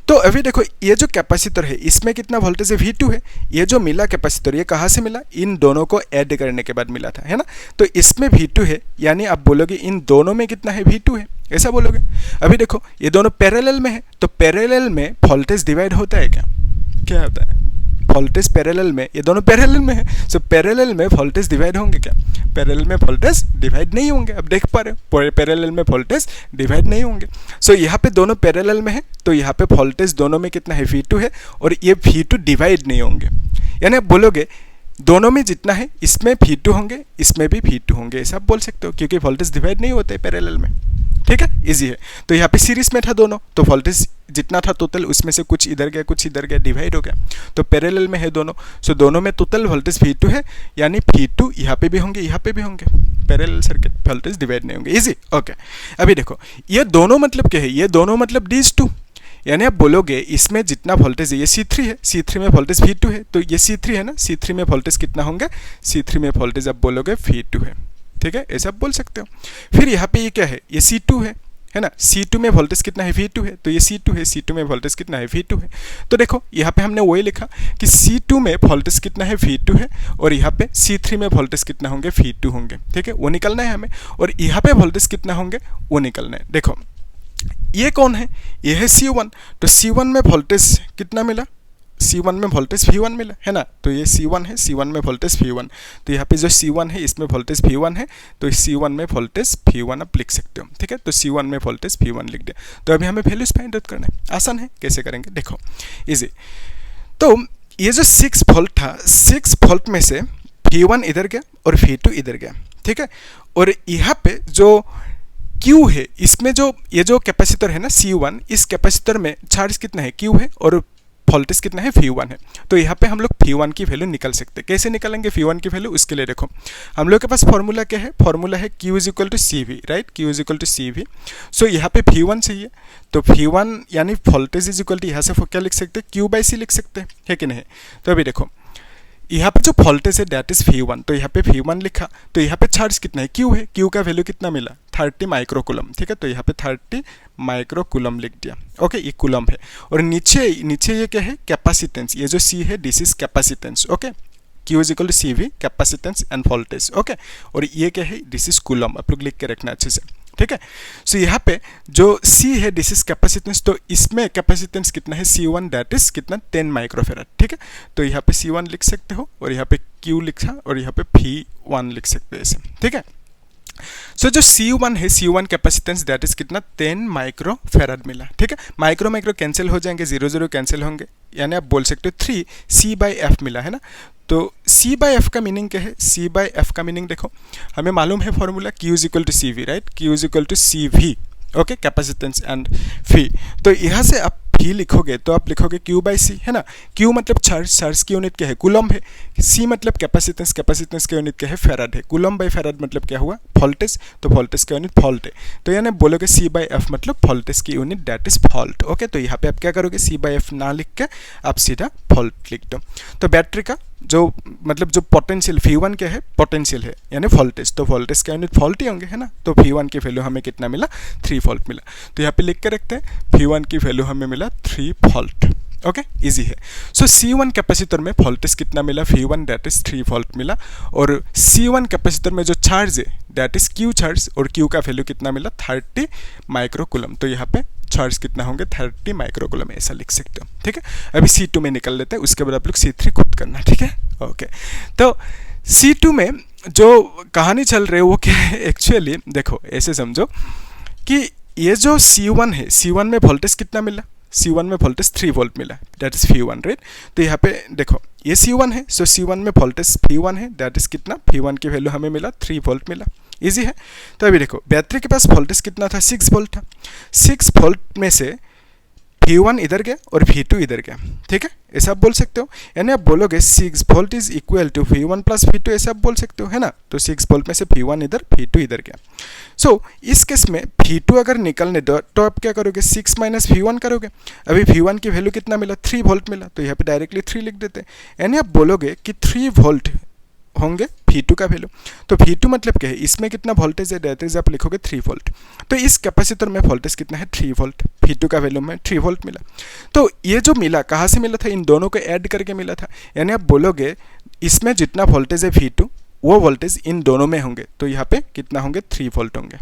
तो अभी देखो ये जो कैपेसिटर है इसमें कितना वोल्टेज है, V2 है। ये जो मिला कैपेसिटर ये कहाँ से मिला, इन दोनों को ऐड करने के बाद मिला था, है ना। तो इसमें V2 है, यानी आप बोलोगे इन दोनों में कितना है, V2 है, ऐसा बोलोगे। अभी देखो ये दोनों पैरेलल में है, तो पैरेलल में वोल्टेज डिवाइड होता है क्या, क्या होता है, वोल्टेज पैरेलल में, ये दोनों पैरेलल में है, सो पैरेलल में वोल्टेज डिवाइड होंगे क्या? पैरेलल में वोल्टेज डिवाइड नहीं होंगे। अब देख पा रहे हो पैरेलल में वोल्टेज डिवाइड नहीं होंगे। सो यहाँ पे दोनों पैरेलल में है, तो यहाँ पे वोल्टेज दोनों में कितना है? V2 है, और ये V2 डिवाइड नहीं होंगे। यानी आप बोलोगे दोनों में जितना है इसमें V2 होंगे, इसमें भी V2 होंगे, ऐसा आप बोल सकते हो, क्योंकि वोल्टेज डिवाइड नहीं होते पैरेलल में। ठीक है, इजी है। तो यहाँ पे सीरीज में था दोनों, तो वोल्टेज जितना था टोटल उसमें से कुछ इधर गया कुछ इधर गया, डिवाइड हो गया। तो पैरेलल में है दोनों, सो दोनों में टोटल वोल्टेज V2 है, यानी V2 यहाँ पे भी होंगे यहाँ पे भी होंगे। पैरेलल सर्किट वोल्टेज डिवाइड नहीं होंगे, इजी। ओके, अभी देखो ये दोनों मतलब क्या है? ये दोनों मतलब D2, यानी आप बोलोगे इसमें जितना वोल्टेज है, ये C3 है, C3 में वोल्टेज V2 है, तो ये C3 है ना, C3 में वोल्टेज कितना होंगे? C3 में वोल्टेज आप बोलोगे V2 है। ठीक है, ऐसा आप बोल सकते हो। फिर यहाँ पे ये क्या है? ये C2 है ना, C2 में वोल्टेज कितना है? V2 है, तो ये C2 है, C2 में वोल्टेज कितना है? V2 है। तो देखो यहाँ पे हमने वही लिखा कि C2 में वोल्टेज कितना है? V2 है, और यहाँ पे C3 में वोल्टेज कितना होंगे? V2 होंगे। ठीक है, वो निकलना है हमें, और यहाँ पे वोल्टेज कितना होंगे? वो निकलना है। देखो ये कौन है? ये है C1, तो C1 में वोल्टेज कितना मिला? C1 में वोल्टेज V1 मिला है ना, तो ये C1 है, C1 में वोल्टेज V1, तो यहाँ पे जो C1 है इसमें वोल्टेज V1 है, तो C1 में वोल्टेज V1 आप लिख सकते हो। ठीक है, तो C1 में वोल्टेज V1 लिख दिया। तो अभी हमें वैल्यूज फाइंड आउट करना है, आसान है। कैसे करेंगे देखो, इजी। तो ये जो 6 वोल्ट था, 6 वोल्ट में से V1 इधर गया और V2 इधर गया। ठीक है, और यहाँ पे जो Q है, इसमें जो ये जो कैपेसिटर है ना C1, इस कैपेसिटर में चार्ज कितना है? Q है, और वोल्टेज कितना है? V1 है। तो यहाँ पे हम लोग V1 की वैल्यू निकल सकते हैं। कैसे निकालेंगे V1 की वैल्यू? उसके लिए देखो हम लोग के पास फॉर्मूला क्या है? फॉर्मूला है Q is equal to CV, right? Q is equal to CV। So यहाँ पे V1 चाहिए, तो V1 यानी वोल्टेज इज इक्वल टू, यहाँ से क्या लिख सकते हैं? Q/C लिख सकते हैं, है कि नहीं? तो अभी देखो यहाँ पे जो वोल्टेज है दैट इज V1, तो यहाँ पे V1 लिखा, तो यहाँ पे चार्ज कितना है? Q है, Q का वैल्यू कितना मिला? 30 माइक्रोकूलम। ठीक है, तो यहाँ पे 30 माइक्रोकूलम लिख दिया। ओके, ये कूलम है, और नीचे ये क्या है? कैपेसिटेंस। ये जो C है this is capacitance. Okay, Q is equal to CV, capacitance and voltage. Okay, और ये क्या है? दिस इज कूलम, आप लोग लिख के रखना अच्छे से। ठीक है, सो यहाँ पे जो C है दिस इज कैपेसिटेंस, तो इसमें कैपेसिटेंस कितना है? C1 दैट इज कितना? 10 माइक्रोफेराड। ठीक है, तो यहाँ पे C1 लिख सकते हो, और यहाँ पे Q लिखा, और यहाँ पे V1 लिख सकते हो ऐसे। ठीक है, सो जो C1 है, C1 कैपेसिटेंस दैट इज कितना? 10 माइक्रोफेराड मिला। ठीक है, माइक्रो माइक्रो कैंसिल हो जाएंगे, 0 0 कैंसिल होंगे, यानी आप बोल सकते हो 3 C/F मिला है ना। तो C/F का मीनिंग क्या है? C/F का मीनिंग देखो, हमें मालूम है formula Q is equal to CV, right? Q is equal to CV, okay, capacitance and V। तो यहाँ से आप V लिखोगे तो आप लिखोगे Q/C, है ना। Q मतलब चार्ज, चार्ज की यूनिट क्या है? कूलम है। C मतलब कैपेसिटेंस, कैपेसिटेंस की यूनिट क्या है? फेराड है। कूलम/फेराड मतलब क्या हुआ? वोल्टेज, तो वोल्टेज की यूनिट वोल्ट है। तो यानी बोलोगे C/F मतलब वोल्टेज की unit that is volt. Okay, तो यहाँ पे आप क्या करोगे? C/F ना लिख के आप सीधा वोल्ट लिख दो। तो बैटरी का जो मतलब जो पोटेंशियल V1 क्या है? पोटेंशियल है, यानी वोल्टेज, तो वोल्टेज का यूनिट वोल्ट ही होंगे, है ना। तो V1 की वैल्यू हमें कितना मिला? 3 वोल्ट मिला। तो यहाँ पे लिख के रखते हैं, V1 की वैल्यू हमें मिला 3 वोल्ट। ओके, इजी है। सो C1 कैपेसिटर में वोल्टेज कितना मिला? V1 दैट इज 3 वोल्ट मिला, और C1 कैपेसिटर में जो चार्ज है दैट इज Q चार्ज, और Q का वैल्यू कितना मिला? 30 माइक्रोकूलम। तो यहाँ पे चार्ज कितना होंगे? 30 माइक्रोकूलम, ऐसा लिख सकते हो। ठीक है, अभी C2 में निकल लेते हैं, उसके बाद आप लोग C3 खुद करना। ठीक है, ओके। तो C2 में जो कहानी चल रही है वो क्या है? एक्चुअली देखो ऐसे समझो कि ये जो C1 है, C1 में वोल्टेज कितना मिला? C1 में वोल्टेज 3 वोल्ट मिला, दैट इज V1, राइट। तो यहाँ पे देखो ये C1 है, सो C1 में वोल्टेज V1 है, दैट इज कितना? V1 की वैल्यू हमें मिला 3 वोल्ट मिला। इजी है। तो अभी देखो बैटरी के पास वोल्टेज कितना था? 6 वोल्ट था। 6 वोल्ट में से V1 इधर गया और V2 इधर गया। ठीक है, ऐसा आप बोल सकते हो, यानी आप बोलोगे 6 volt is equal to V1 plus V2, ऐसा आप बोल सकते हो, है ना। तो 6 वोल्ट में से V1 इधर, V2 इधर गया। सो इस केस में V2 अगर निकलने दो तो आप क्या करोगे? 6 माइनस V1 करोगे। अभी V1 की वैल्यू कितना मिला? 3 वोल्ट मिला, तो यहाँ पे डायरेक्टली 3 लिख देते हैं, यानी आप बोलोगे कि 3 वोल्ट होंगे V2 का वैल्यू। तो V2 मतलब क्या है? इसमें कितना वोल्टेज है? दैट इज आप लिखोगे 3 वोल्ट। तो इस कैपेसिटर में वोल्टेज कितना है? 3 वोल्ट। V2 का वैल्यू में 3 वोल्ट मिला। तो ये जो मिला कहाँ से मिला था? इन दोनों को ऐड करके मिला था, यानी आप बोलोगे इसमें जितना वोल्टेज है V2 वो वोल्टेज इन दोनों में होंगे, तो यहाँ पे कितना होंगे? 3 वोल्ट होंगे।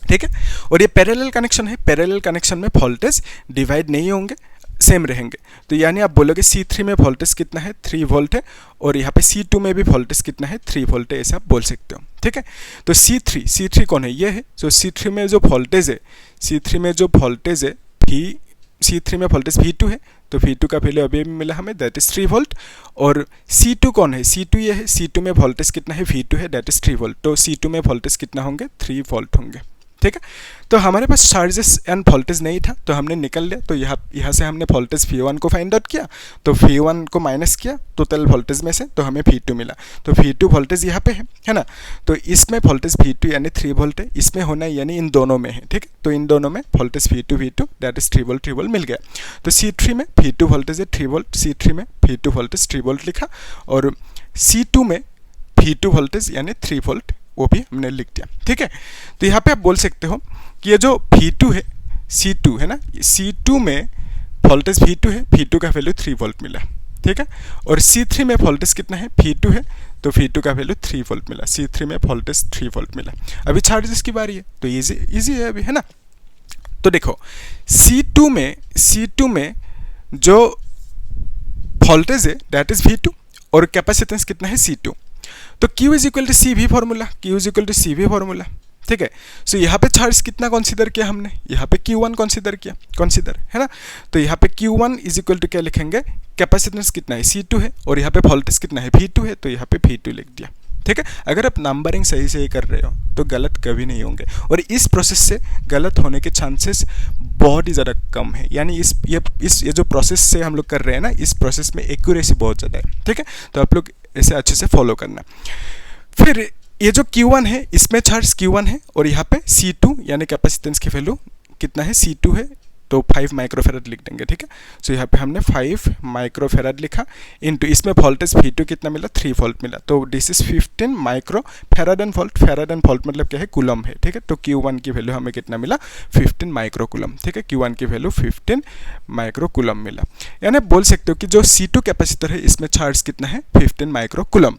ठीक है, और ये पैरेलल कनेक्शन है, पैरेलल कनेक्शन में वोल्टेज डिवाइड नहीं होंगे, सेम रहेंगे। तो यानी आप बोलोगे C3 में वोल्टेज कितना है, 3 वोल्ट है, और यहाँ पे C2 में भी वोल्टेज कितना है, 3 वोल्ट है, ऐसा आप बोल सकते हो। ठीक है, तो C3 कौन है, ये है। तो C3 में जो वोल्टेज है, C3 में जो वोल्टेज है C3 में वोल्टेज V2 है, तो V2 का वैल्यू अभी भी मिला हमें, दैट इज 3 वोल्ट। और C2 कौन है, C2 ये है, C2 में वोल्टेज कितना है, V2 है, दैट इज 3 वोल्ट। तो C2 में वोल्टेज कितना होंगे, 3 वोल्ट होंगे। ठीक है, तो हमारे पास चार्जेस एंड वोल्टेज नहीं था, तो हमने निकल लिया। तो यहाँ से हमने वोल्टेज V1 को फाइंड आउट किया, तो V1 को माइनस किया टोटल वोल्टेज में से, तो हमें V2 मिला। तो V2 वोल्टेज यहाँ पे है ना, तो इसमें वोल्टेज V2 यानी 3 वोल्ट है, इसमें होना यानी इन दोनों में है। ठीक है, तो इन दोनों में voltage V2 that is 3 volt मिल गया। तो C3 में V2 वोल्टेज है 3 वोल्ट, C3 में V2 वोल्टेज 3 वोल्ट लिखा, और C2 में V2 वोल्टेज यानी 3 वोल्ट वो भी हमने लिख दिया। ठीक है, तो यहाँ पे आप बोल सकते हो कि ये जो V2 है, C2 है ना, C2 में वोल्टेज V2 है, V2 का वैल्यू 3 वोल्ट मिला। ठीक है, और C3 में वोल्टेज कितना है, V2 है, तो V2 का वैल्यू 3 वोल्ट मिला। C3 में वोल्टेज 3 वोल्ट मिला। अभी चार्जेस की बारी है, तो इजी है अभी, है ना। तो देखो C2 में जो वोल्टेज है दैट इज V2, और कैपेसिटेंस कितना है, C2। तो Q is equal to CV formula, Q is equal to CV formula. ठीक है, सो यहाँ पे चार्ज कितना कंसीडर किया हमने, यहाँ पे Q1 कंसीडर है ना। तो यहाँ पे Q1 इज इक्वल टू क्या लिखेंगे, कैपेसिटेंस कितना है, C2 है, और यहाँ पे वोल्टेज कितना है, V2 है, तो यहाँ पे V2 लिख दिया। ठीक है, अगर आप नंबरिंग सही से कर रहे हो तो गलत कभी नहीं होंगे, और इस प्रोसेस से गलत होने के चांसेस बहुत ही ज़्यादा कम है। यानी ये जो प्रोसेस से हम लोग कर रहे हैं ना, इस प्रोसेस में एक्यूरेसी बहुत ज़्यादा है। ठीक है, तो आप लोग इसे अच्छे से फॉलो करना। फिर ये जो Q1 है, इसमें चार्ज Q1 है, और यहाँ पे C2 यानी कैपेसिटेंस की वैल्यू कितना है, C2 है, तो 5 माइक्रोफेराड लिख देंगे। ठीक है, सो यहाँ पे हमने 5 माइक्रोफेराड लिखा, इनटू इसमें वोल्टेज V2 कितना मिला, 3 वोल्ट मिला, तो this is 15 microfarad and volt. Farad and volt मतलब क्या है, कूलम है। ठीक है, तो Q1 की वैल्यू हमें कितना मिला, 15 माइक्रो कूलम। ठीक है, Q1 की वैल्यू 15 माइक्रो कूलम मिला। यानी बोल सकते हो कि जो C2 कैपेसिटर है, इसमें चार्ज कितना है, 15 माइक्रो कूलम।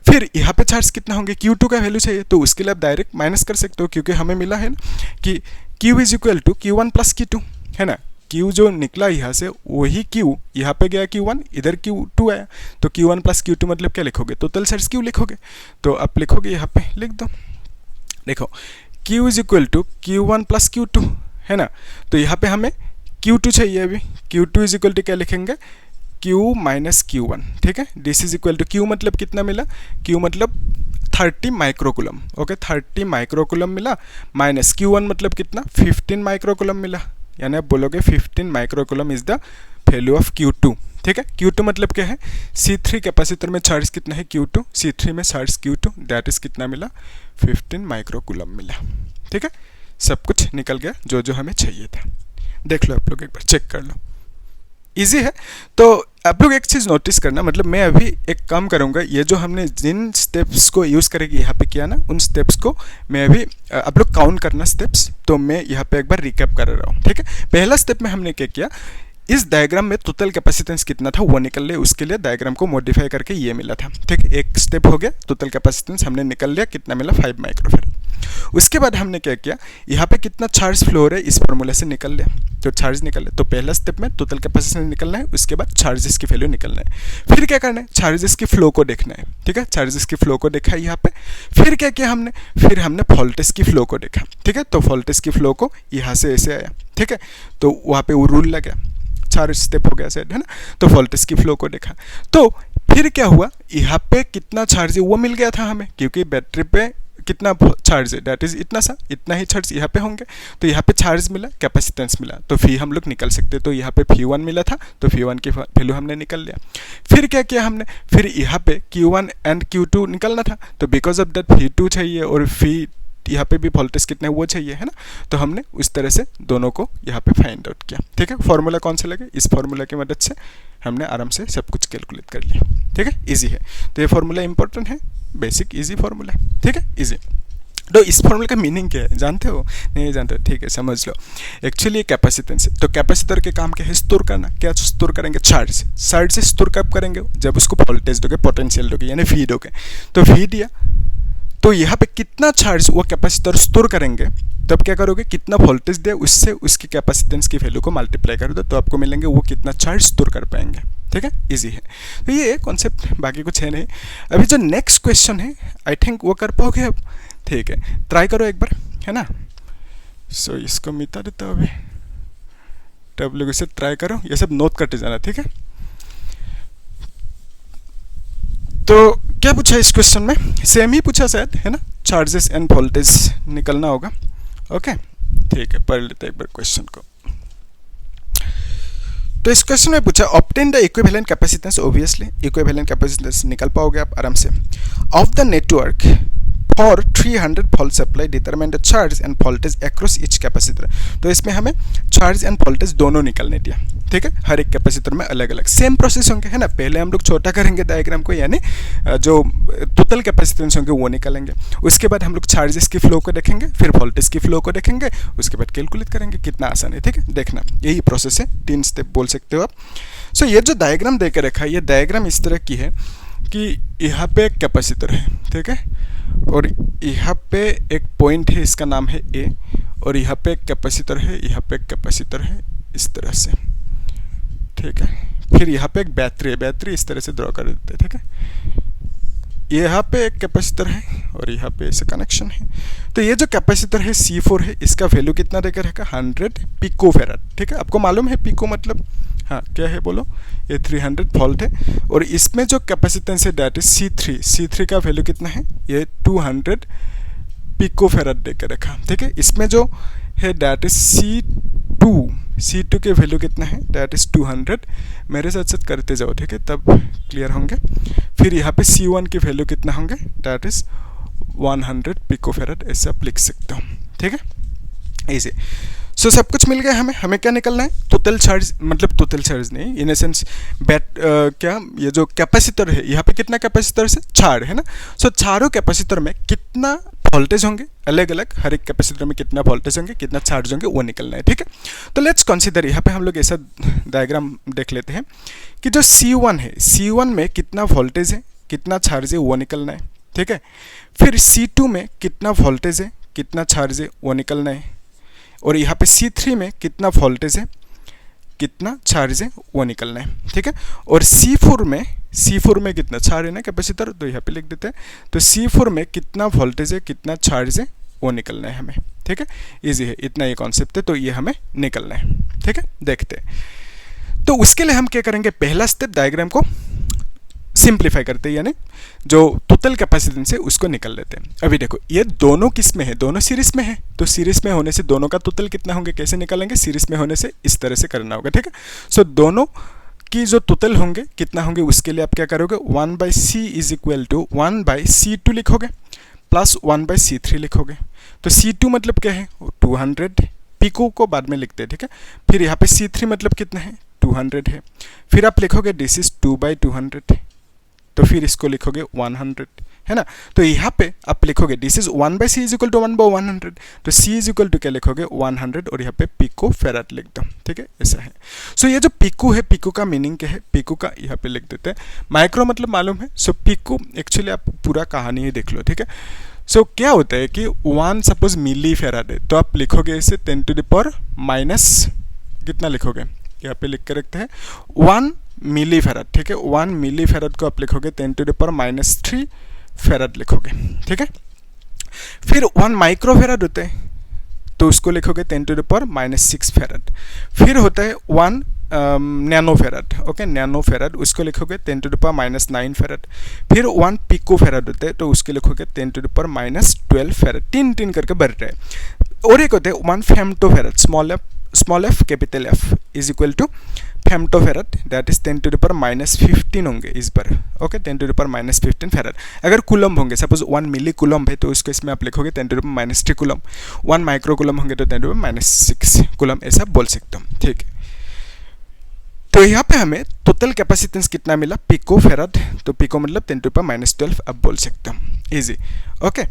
फिर यहाँ पे चार्ज कितना होंगे, Q2 का वैल्यू चाहिए, तो उसके लिए आप डायरेक्ट माइनस कर सकते हो, क्योंकि हमें मिला है ना कि Q is equal to Q1 plus Q2, है ना। Q जो निकला यहाँ से वही Q यहाँ पे गया, Q1 इधर Q2 आया, तो Q1 प्लस Q2 मतलब क्या लिखोगे, टोटल चार्ज Q लिखोगे। तो आप लिखोगे यहाँ पे लिख दो, देखो Q is equal to Q1 plus Q2, है ना। तो यहाँ पे हमें Q2 चाहिए, अभी Q2 इज इक्वल टू क्या लिखेंगे, Q माइनस Q1। ठीक है, this is equal to Q मतलब कितना मिला, Q मतलब 30 माइक्रोकुलम। ओके, 30 माइक्रोकुलम मिला, माइनस Q1 मतलब कितना, 15 माइक्रोकुलम मिला। यानी आप बोलोगे 15 microcoulomb is the value of Q2। ठीक है, Q2 मतलब क्या है, C3 कैपेसिटर में चार्ज कितना है, Q2, C3 में चार्ज Q2, दैट इज कितना मिला, 15 माइक्रोकुलम मिला। ठीक है, सब कुछ निकल गया जो जो हमें चाहिए था। देख लो आप लोग, एक बार चेक कर लो, इजी है। तो आप लोग एक चीज़ नोटिस करना, मतलब मैं अभी एक काम करूँगा, ये जो हमने जिन स्टेप्स को यूज़ करेंगे यहाँ पे किया ना, उन स्टेप्स को मैं अभी आप लोग काउंट करना स्टेप्स, तो मैं यहाँ पे एक बार रिकैप कर रहा हूँ। ठीक है, पहला स्टेप में हमने क्या किया, इस डायग्राम में टोटल कैपेसिटेंस कितना था वो निकल लिया, उसके लिए डायग्राम को मॉडिफाई करके ये मिला था। ठीक, एक स्टेप हो गया, टोटल कैपेसिटेंस हमने निकल लिया, कितना मिला, 5 माइक्रोफेराड। उसके बाद हमने क्या किया, यहाँ पे कितना चार्ज फ्लो हो रहा है इस फॉर्मूले से निकल लिया, तो चार्ज निकल लिया। तो पहला स्टेप में टोटल कैपेसिटेंस निकलना है, उसके बाद चार्जेस की वैल्यू निकलना है। फिर क्या करना है, चार्जेस की फ्लो को देखना है। ठीक है, चार्जेस की फ्लो को देखा है यहाँ पे। फिर क्या किया हमने, फिर हमने वोल्टेज की फ्लो को देखा। ठीक है, तो वोल्टेज की फ्लो को यहाँ से ऐसे आया। ठीक है, तो वहाँ पे वो रूल लगा, 4 स्टेप हो गया सेट, है ना। तो वोल्टेज की फ्लो को देखा, तो फिर क्या हुआ, यहाँ पे कितना चार्ज है वो मिल गया था हमें, क्योंकि बैटरी पे कितना चार्ज है, दैट इज इतना ही चार्ज यहाँ पे होंगे। तो यहाँ पे चार्ज मिला, कैपेसिटेंस मिला, तो फी हम लोग निकल सकते। तो यहाँ पे Q1 मिला था, तो Q1 की वैल्यू हमने निकल लिया। फिर क्या किया हमने, फिर यहाँ पे Q1 एंड Q2 निकलना था, तो बिकॉज ऑफ दैट V2 चाहिए, और फी यहाँ पे भी वोल्टेज कितने वो चाहिए, है ना। तो हमने उस तरह से दोनों को यहाँ पे फाइंड आउट किया। ठीक है, फॉर्मूला कौन सा लगे, इस फॉर्मूला की मदद से हमने आराम से सब कुछ कैलकुलेट कर लिया। ठीक है, इजी है। तो ये फॉर्मूला इंपॉर्टेंट है, बेसिक इजी फॉर्मूला। ठीक है, इजी। तो इस फॉर्मूला का मीनिंग क्या है, जानते हो, नहीं जानते हो, ठीक है, समझ लो। एक्चुअली कैपेसिटेंस है, तो कैपेसिटर के काम क्या है, स्टोर करना। क्या स्टोर करेंगे, चार्ज। चार्ज से स्टोर कब करेंगे, जब उसको वोल्टेज दोगे, पोटेंशियल दोगे, यानी वी दोगे। तो वी दिया तो यहाँ पे कितना चार्ज वो कैपेसिटर स्टोर करेंगे, तब क्या करोगे, कितना वोल्टेज दे उससे उसकी कैपेसिटेंस की वैल्यू को मल्टीप्लाई कर दो, तो आपको मिलेंगे वो कितना चार्ज स्टोर कर पाएंगे। ठीक है, इजी है। तो ये कॉन्सेप्ट, बाकी कुछ है नहीं। अभी जो नेक्स्ट क्वेश्चन है आई थिंक वो कर पाओगे अब। ठीक है, ट्राई करो एक बार, है ना। सो इसको मिटा देता हूँ अभी, तब लोग इसे ट्राई करो, ये सब नोट करते जाना। ठीक है, तो क्या पूछा इस क्वेश्चन में, सेम ही पूछा शायद, है ना, चार्जेस एंड वोल्टेज निकलना होगा। ओके ठीक है, पढ़ लेते हैं एक बार क्वेश्चन को। तो इस क्वेश्चन में पूछा obtain the equivalent capacitance, obviously equivalent capacitance निकल पाओगे आप आराम से, of the network for 300 volt supply determine the charge end voltage across each capacitor. तो इसमें हमें चार्ज एंड वोल्टेज दोनों निकलने दिया। ठीक है, हर एक कैपेसिटर में अलग अलग सेम प्रोसेस होंगे, है ना। पहले हम लोग छोटा करेंगे डायग्राम को, यानी जो टोटल कैपेसिटेंस होंगे वो निकालेंगे, उसके बाद हम लोग चार्जेस की फ्लो को देखेंगे, फिर वोल्टेज की फ्लो को देखेंगे, उसके बाद कैलकुलेट करेंगे। कितना आसान है, ठीक है, देखना यही प्रोसेस है, 3 स्टेप बोल सकते हो आप। सो ये जो डायग्राम दे के रखा है, ये डायग्राम इस तरह की है कि यहाँ पे एक कैपेसिटर है, ठीक है, और यहाँ पे एक पॉइंट है, इसका नाम है ए, और यहाँ पे एक कैपेसिटर है, यहाँ पे एक कैपेसिटर है, इस तरह से। ठीक है, फिर यहाँ पे एक बैटरी है, बैटरी इस तरह से ड्रॉ कर देते हैं। ठीक है, यहाँ पे एक कैपेसिटर है और यहाँ पे ऐसे कनेक्शन है। तो ये जो कैपेसिटर है C4 है, इसका वैल्यू कितना देकर रहेगा, 100 पिको फेराड। ठीक है, आपको मालूम है पिको मतलब, हाँ क्या है बोलो, ये 300 वोल्ट है, और इसमें जो कैपेसिटेंस है दैट इज C3 का वैल्यू कितना है, ये 200 पिको फेराड देकर रखा। ठीक है, इसमें जो है दैट इज C2 के वैल्यू कितना है, दैट इज 200। मेरे साथ साथ करते जाओ, ठीक है, तब क्लियर होंगे। फिर यहाँ पे C1 की वैल्यू कितना होंगे, दैट इज 100 पिको फेराड, ऐसे आप लिख सकते हो। ठीक है, ऐसे। सो सब कुछ मिल गया हमें क्या निकलना है, टोटल चार्ज, मतलब टोटल चार्ज नहीं, इन ए सेंस क्या ये जो कैपेसिटर है, यहाँ पे कितना कैपेसिटर है, 4 है ना। सो चारों कैपेसिटर में कितना वोल्टेज होंगे, अलग अलग, हर एक कैपेसिटर में कितना वोल्टेज होंगे, कितना चार्ज होंगे, वो निकलना है। ठीक है, तो लेट्स कंसीडर, यहाँ पे हम लोग ऐसा डायग्राम देख लेते हैं कि जो C1 है, C1 में कितना वोल्टेज है, कितना चार्ज है, वो निकलना है। ठीक है, फिर C2 में कितना वोल्टेज है, कितना चार्ज है, वो निकलना है, और यहाँ पे C3 में कितना वोल्टेज है, कितना चार्ज है, वो निकलना है। ठीक है, और C4 में कितना चार्ज है ना कैपेसिटर, तो यहाँ पे लिख देते हैं। तो C4 में कितना वोल्टेज है, कितना चार्ज है, वो निकलना है हमें। ठीक है, इजी है, इतना ये कॉन्सेप्ट है, तो ये हमें निकलना है। ठीक है, देखते हैं। तो उसके लिए हम क्या करेंगे, पहला स्टेप डायग्राम को सिंप्लीफाई करते हैं, यानी जो टोटल कैपेसिटेंस है उसको निकल लेते हैं। अभी देखो ये दोनों किस में है, दोनों सीरीज में है, तो सीरीज में होने से दोनों का टोटल कितना होंगे, कैसे निकालेंगे, सीरीज में होने से इस तरह से करना होगा। ठीक है, सो दोनों की जो टोटल होंगे कितना होंगे, उसके लिए आप क्या करोगे, 1/C is equal to 1/C2 लिखोगे प्लस 1/C3 लिखोगे। तो C2 मतलब क्या है, 200, पिको को बाद में लिखते हैं। ठीक है, फिर यहाँ पे C3 मतलब कितना है, 200 है। फिर आप लिखोगे दिस इज 2/200, तो फिर इसको लिखोगे 100, है ना। तो यहाँ पे आप लिखोगे this is 1/C is equal to 1/100, तो C इज इक्वल टू क्या लिखोगे, 100, और यहाँ पे पिको फेराड लिख दो। ठीक है, ऐसा है। सो ये जो पिको है, पिको का मीनिंग क्या है, पिको का यहाँ पे लिख देते हैं। माइक्रो मतलब मालूम है, सो पिको एक्चुअली आप पूरा कहानी ही देख लो। ठीक है, सो क्या होता है कि 1 सपोज मिली फेराड है, तो आप लिखोगे इसे 10⁻⁻, कितना लिखोगे, यहाँ पे लिख के रखते हैं 1 मिली फेराड। ठीक है, 1 मिली फेराड को आप लिखोगे 10⁻³ फेराड लिखोगे। ठीक है, फिर 1 माइक्रो फेराड होते हैं, तो उसको लिखोगे 10⁻⁻6 फेराड। फिर होता है 1 nano farad, okay, nano farad, उसको लिखोगे 10⁻⁹ फेराड। फिर 1 पिको फेराड होते हैं, तो उसके लिखोगे 10⁻12 फेराड, 3 करके बढ़ रहा है। और एक होते हैं 1 femto farad, small f capital F is equal to femto farad, that is 10⁻15 होंगे इस बार। Okay, 10⁻15 farad. अगर कुलम होंगे, सपोज 1 मिली कुलम है, तो उसको इसमें आप लिखोगे 10⁻³ कुलम। 1 माइक्रो कुलम होंगे तो 10⁻6 कुलम, ऐसा बोल सकते हो। ठीक है, तो यहाँ पे हमें टोटल कैपेसिटेंस कितना मिला, पिको फेराड, तो पिको मतलब 10⁻12 अब बोल सकते हो, इजी। ओके,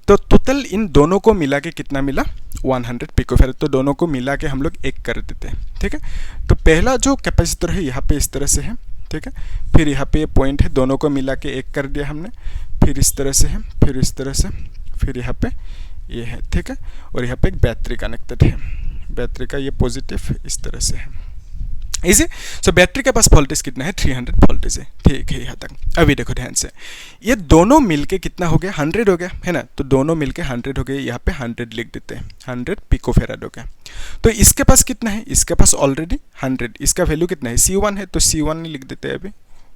तो टोटल इन दोनों को मिला के कितना मिला, 100 पिको फेराड। तो दोनों को मिला के हम लोग एक कर देते हैं। ठीक है, तो पहला जो कैपेसिटर है यहाँ पे इस तरह से है। ठीक है, फिर यहाँ पे ये पॉइंट है, दोनों को मिला के एक कर दिया हमने। फिर इस तरह से है, फिर इस तरह से, फिर यहाँ पे ये है, ठीक है। और यहाँ पे एक बैटरी कनेक्टेड है, बैटरी का ये पॉजिटिव इस तरह से है, इजी। सो बैटरी के पास वोल्टेज कितना है, 300 वोल्टेज है, ठीक है यहाँ तक। अभी देखो ध्यान से, ये दोनों मिलके कितना हो गया, 100 हो गया, है ना। तो दोनों मिलके 100 हो गए, यहाँ पे 100 लिख देते हैं, 100 पिकोफेराड हो गया। तो इसके पास कितना है, इसके पास ऑलरेडी 100, इसका वैल्यू कितना है, C1 है, तो C1 लिख देते हैं अभी,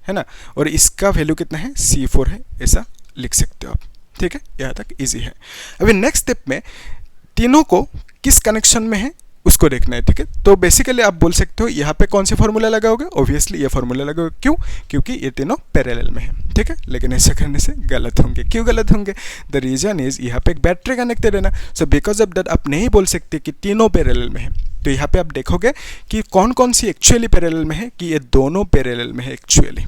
है ना। और इसका वैल्यू कितना है, C4 है, ऐसा लिख सकते हो आप, ठीक है। यहाँ तक इजी है। अभी नेक्स्ट स्टेप में तीनों को किस कनेक्शन में है उसको देखना है, ठीक है। तो बेसिकली आप बोल सकते हो यहाँ पे कौन से फॉर्मूला लगाओगे, ऑब्वियसली ये फॉर्मूला लगाओगे, क्यों, क्योंकि ये तीनों पैरेलल में है, ठीक है। लेकिन ऐसा करने से गलत होंगे, क्यों गलत होंगे, द रीजन इज यहाँ पे एक बैटरी कनेक्टेड है ना। सो बिकॉज ऑफ दैट आप नहीं बोल सकते कि तीनों पैरेलल में है। तो यहाँ पे आप देखोगे कि कौन कौन सी एक्चुअली पैरेलल में है, कि ये दोनों पैरेलल में है एक्चुअली,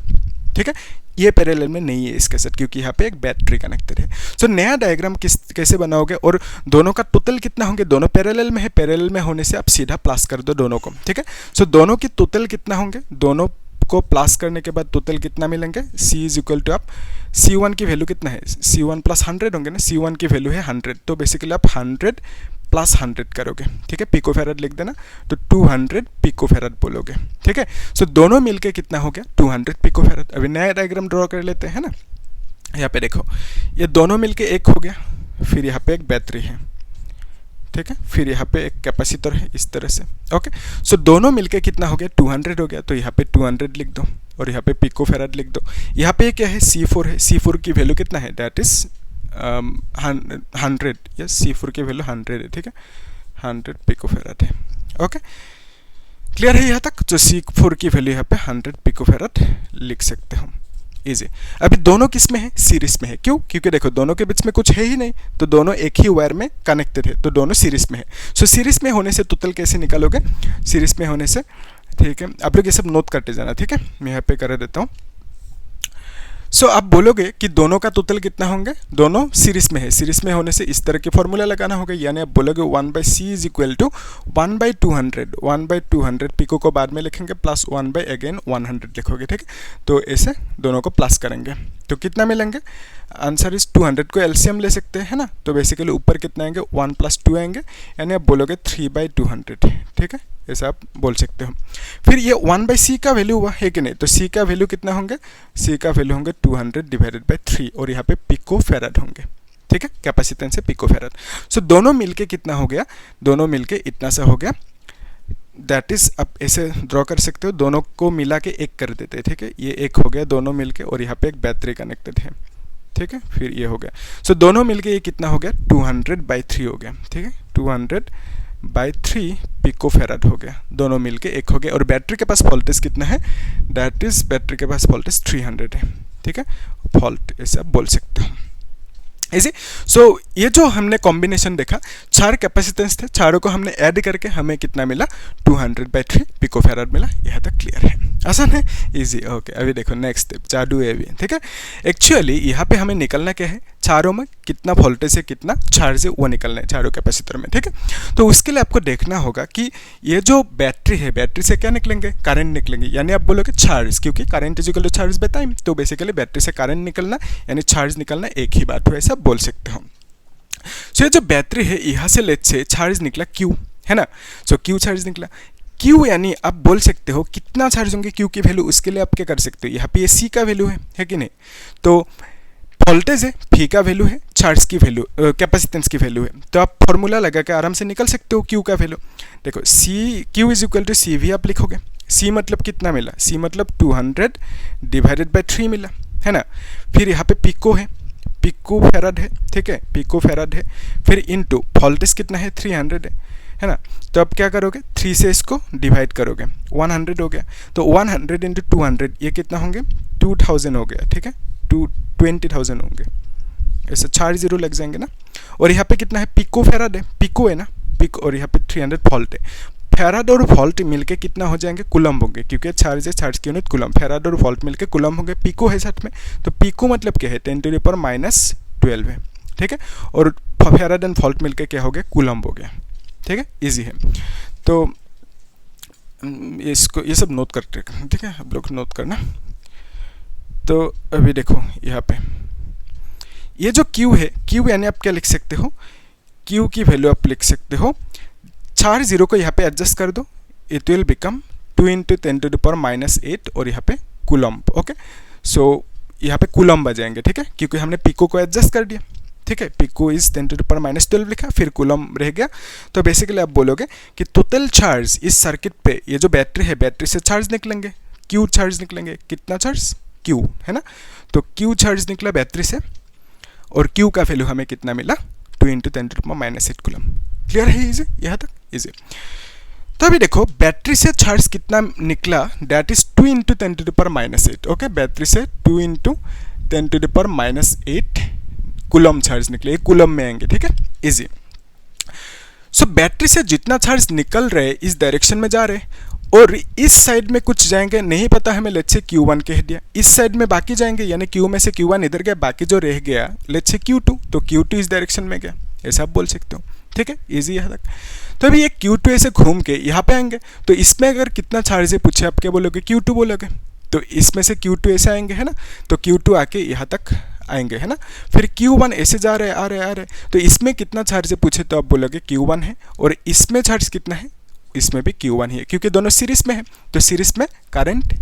ठीक है। ये पैरेलल में नहीं है इसके साथ, क्योंकि यहाँ पे एक बैटरी कनेक्टेड है। सो नया डायग्राम कैसे बनाओगे, और दोनों का टोटल कितना होंगे, दोनों पैरेलल में है, पैरेलल में होने से आप सीधा प्लस कर दो दोनों को, ठीक है। सो दोनों की टोटल कितना होंगे, दोनों को प्लस करने के बाद टोटल कितना मिलेंगे, C इज इक्वल टू, आप C1 की वैल्यू कितना है, C1 प्लस 100 होंगे ना, C1 की वैल्यू है 100, तो बेसिकली आप 100 प्लस 100 करोगे, ठीक है। पिकोफेराड लिख देना, तो 200 पिकोफेराड बोलोगे, ठीक है। सो दोनों मिलके कितना हो गया, 200 पिकोफेराड। अभी नया डायग्राम ड्रॉ कर लेते हैं ना। यहाँ पे देखो, ये दोनों मिलके एक हो गया, फिर यहाँ पे एक बैटरी है, ठीक है, फिर यहाँ पे एक कैपेसिटर है इस तरह से, ओके। सो दोनों मिलके कितना हो गया, 200 हो गया, तो यहाँ पे 200 लिख दो, और यहाँ पे पिकोफेराड लिख दो। यहाँ पे क्या है, C4 है, C4 की वैल्यू कितना है, दैट इज 100, यस, C4 की वैल्यू 100 है, ठीक है, 100 पिकोफेराड है, ओके। क्लियर है यहाँ तक। जो C4 की वैल्यू यहाँ पे 100 पिकोफेराड लिख सकते हो, इजी। अभी दोनों किस में है, सीरीज में है, क्यों, क्योंकि देखो दोनों के बीच में कुछ है ही नहीं, तो दोनों एक ही वायर में कनेक्टेड है, तो दोनों सीरीज में है। सो सीरीज में होने से टोटल कैसे निकालोगे, सीरीज में होने से, ठीक है। आप लोग ये सब नोट करते जाना, ठीक है, मैं यहाँ पे कर देता हूँ। सो आप बोलोगे कि दोनों का टोटल कितना होंगे, दोनों सीरीज में है, सीरीज में होने से इस तरह के फॉर्मूला लगाना होगा, यानी आप बोलोगे 1/C is equal to 1/200, 1/200 pico को बाद में लिखेंगे, प्लस 1/100 लिखोगे, ठीक है। तो ऐसे दोनों को प्लस करेंगे तो कितना मिलेंगे, आंसर इज 200 को एलसीएम ले सकते हैं ना। तो बेसिकली ऊपर कितना आएंगे, 1 + 2 आएंगे, यानी आप बोलोगे 3/200, ठीक है, ऐसा आप बोल सकते हो। फिर ये 1/C का वैल्यू हुआ है कि नहीं, तो C का वैल्यू कितना होंगे, C का वैल्यू होंगे 200 डिवाइडेड बाई 3, और यहाँ पे पिकोफेराड होंगे, ठीक है, कैपेसिटेंस है पिकोफेराड। सो दोनों मिलके कितना हो गया, दोनों मिलके इतना सा हो गया, दैट इज आप ऐसे ड्रॉ कर सकते हो, दोनों को मिला के एक कर देते हैं, ठीक है। ये एक हो गया दोनों मिलके, और यहाँ पे एक बैटरी कनेक्टेड है, ठीक है, फिर ये हो गया। सो दोनों मिलके ये कितना हो गया, 200/3 हो गया, ठीक है, 200/3 पिकोफेराड हो गया, दोनों मिलके एक हो गया। और बैटरी के पास वोल्टेज कितना है, दैट इज बैटरी के पास वोल्टेज 300 है, ठीक है, वोल्ट ऐसे आप बोल सकते हो, ऐसे। सो ये जो हमने कॉम्बिनेशन देखा, 4 कैपेसिटेंस थे, चारों को हमने ऐड करके हमें कितना मिला, 200/3 पिकोफेराड मिला। यहाँ तक क्लियर है, आसान है, इजी, ओके। अभी देखो नेक्स्ट स्टेप, जादू है अभी, ठीक है। एक्चुअली यहाँ पे हमें निकलना क्या है, चारों में कितना वोल्टेज है, कितना चार्ज है, वो निकलना है चारों कैपेसिटर में, ठीक है। तो उसके लिए आपको देखना होगा कि ये जो बैटरी है, बैटरी से क्या निकलेंगे, करंट निकलेंगे, यानी आप बोलोगे चार्ज, क्योंकि current is equal to charge by time, तो बेसिकली बैटरी से करंट निकलना यानी चार्ज निकलना एक ही बात हो, ऐसा बोल सकते हो। सो ये जो बैटरी है, यहाँ से लेट्स से चार्ज निकला Q, है ना। सो Q चार्ज निकला, Q यानी आप बोल सकते हो कितना चार्ज होंगे Q की वैल्यू, उसके लिए आप क्या कर सकते हो, यहाँ पे ये C का वैल्यू है कि नहीं, तो वोल्टेज है, V का वैल्यू है, चार्ज की वैल्यू, कैपेसिटेंस की वैल्यू है, तो आप फॉर्मूला लगा के आराम से निकल सकते हो Q का वैल्यू। देखो Q is equal to CV आप लिखोगे, C मतलब कितना मिला, C मतलब 200/3 मिला, है ना। फिर यहाँ पे पिको है, पिकोफेराड है, ठीक है, पिकोफेराड है, फिर इनटू वोल्टेज कितना है, 300 है ना। तो आप क्या करोगे, 3 से इसको डिवाइड करोगे, 100 हो गया, तो 100 × 200 ये कितना होंगे, 2000 हो गया, ठीक है, 20,000 होंगे, ऐसे 4 0 लग जाएंगे ना। और यहाँ पे कितना है, पिकोफेराड है, पिको है ना, पिको, और यहाँ पे 300 वोल्ट है। फेराड और वोल्ट मिलके कितना हो जाएंगे, कुलम होंगे, क्योंकि चार्ज है, चार्ज की यूनिट कुलम, फेराड और वोल्ट मिलके कुलम होंगे। पिको है साथ में, तो पिको मतलब क्या है, 10⁻⁻12 है, ठीक है। और फेराड एंड वोल्ट मिलके क्या हो गया, कुलम हो गया, ठीक है, इजी है। तो इसको ये सब नोट करते हैं, ठीक है, आप लोग नोट करना। तो अभी देखो यहाँ पे ये जो Q है, Q यानी आप क्या लिख सकते हो, Q की वैल्यू आप लिख सकते हो, 4 जीरो को यहाँ पे एडजस्ट कर दो, इट विल बिकम 2 × 10⁻⁸ और यहाँ पे कूलम्ब। ओके, सो यहाँ पे कूलम्ब आ जाएंगे, ठीक है, क्योंकि हमने पिको को एडजस्ट कर दिया, ठीक है, पिको इज 10⁻12 लिखा, फिर कूलम्ब रह गया। तो बेसिकली आप बोलोगे कि टोटल चार्ज इस सर्किट पे, ये जो बैटरी है, बैटरी से चार्ज निकलेंगे, Q चार्ज निकलेंगे, कितना चार्ज, Q है ना, तो Q चार्ज निकला बैटरी से, और Q का वैल्यू हमें कितना मिला, 2 × 10⁻⁸ कूलम्ब। क्लियर है इजी, यहाँ तक इजी। तो अभी देखो बैटरी से चार्ज कितना निकला, दैट इज 2 × 10⁻⁸। ओके, बैटरी से 2 × 10⁻⁸ कूलम्ब चार्ज निकले, कूलम्ब में आएंगे, ठीक है, इजी। सो बैटरी से जितना चार्ज निकल रहे इस डायरेक्शन में जा रहे, और इस साइड में कुछ जाएंगे, नहीं पता हमें, लेट्स से Q1 कह दिया, इस साइड में बाकी जाएंगे, यानी Q में से Q1 इधर गया, बाकी जो रह गया लेट्स से Q2, तो Q2 इस डायरेक्शन में गया, ऐसा आप बोल सकते हो, ठीक है, इजी यहाँ तक। तो अभी ये Q2 ऐसे घूम के यहाँ पे आएंगे, तो इसमें अगर कितना चार्ज है पूछे, आप क्या बोलोगे, Q2 बोलोगे, तो इसमें से Q2 ऐसे आएंगे, है ना, तो Q2 आके यहाँ तक आएंगे, है ना, फिर Q1 ऐसे जा रहे आ रहे, तो इसमें कितना चार्ज है पूछे, तो आप बोलोगे Q1 है, और इसमें चार्ज कितना है, इसमें भी Q1 ही है, क्योंकि दोनों सीरीज में है, तो सीरीज में करंट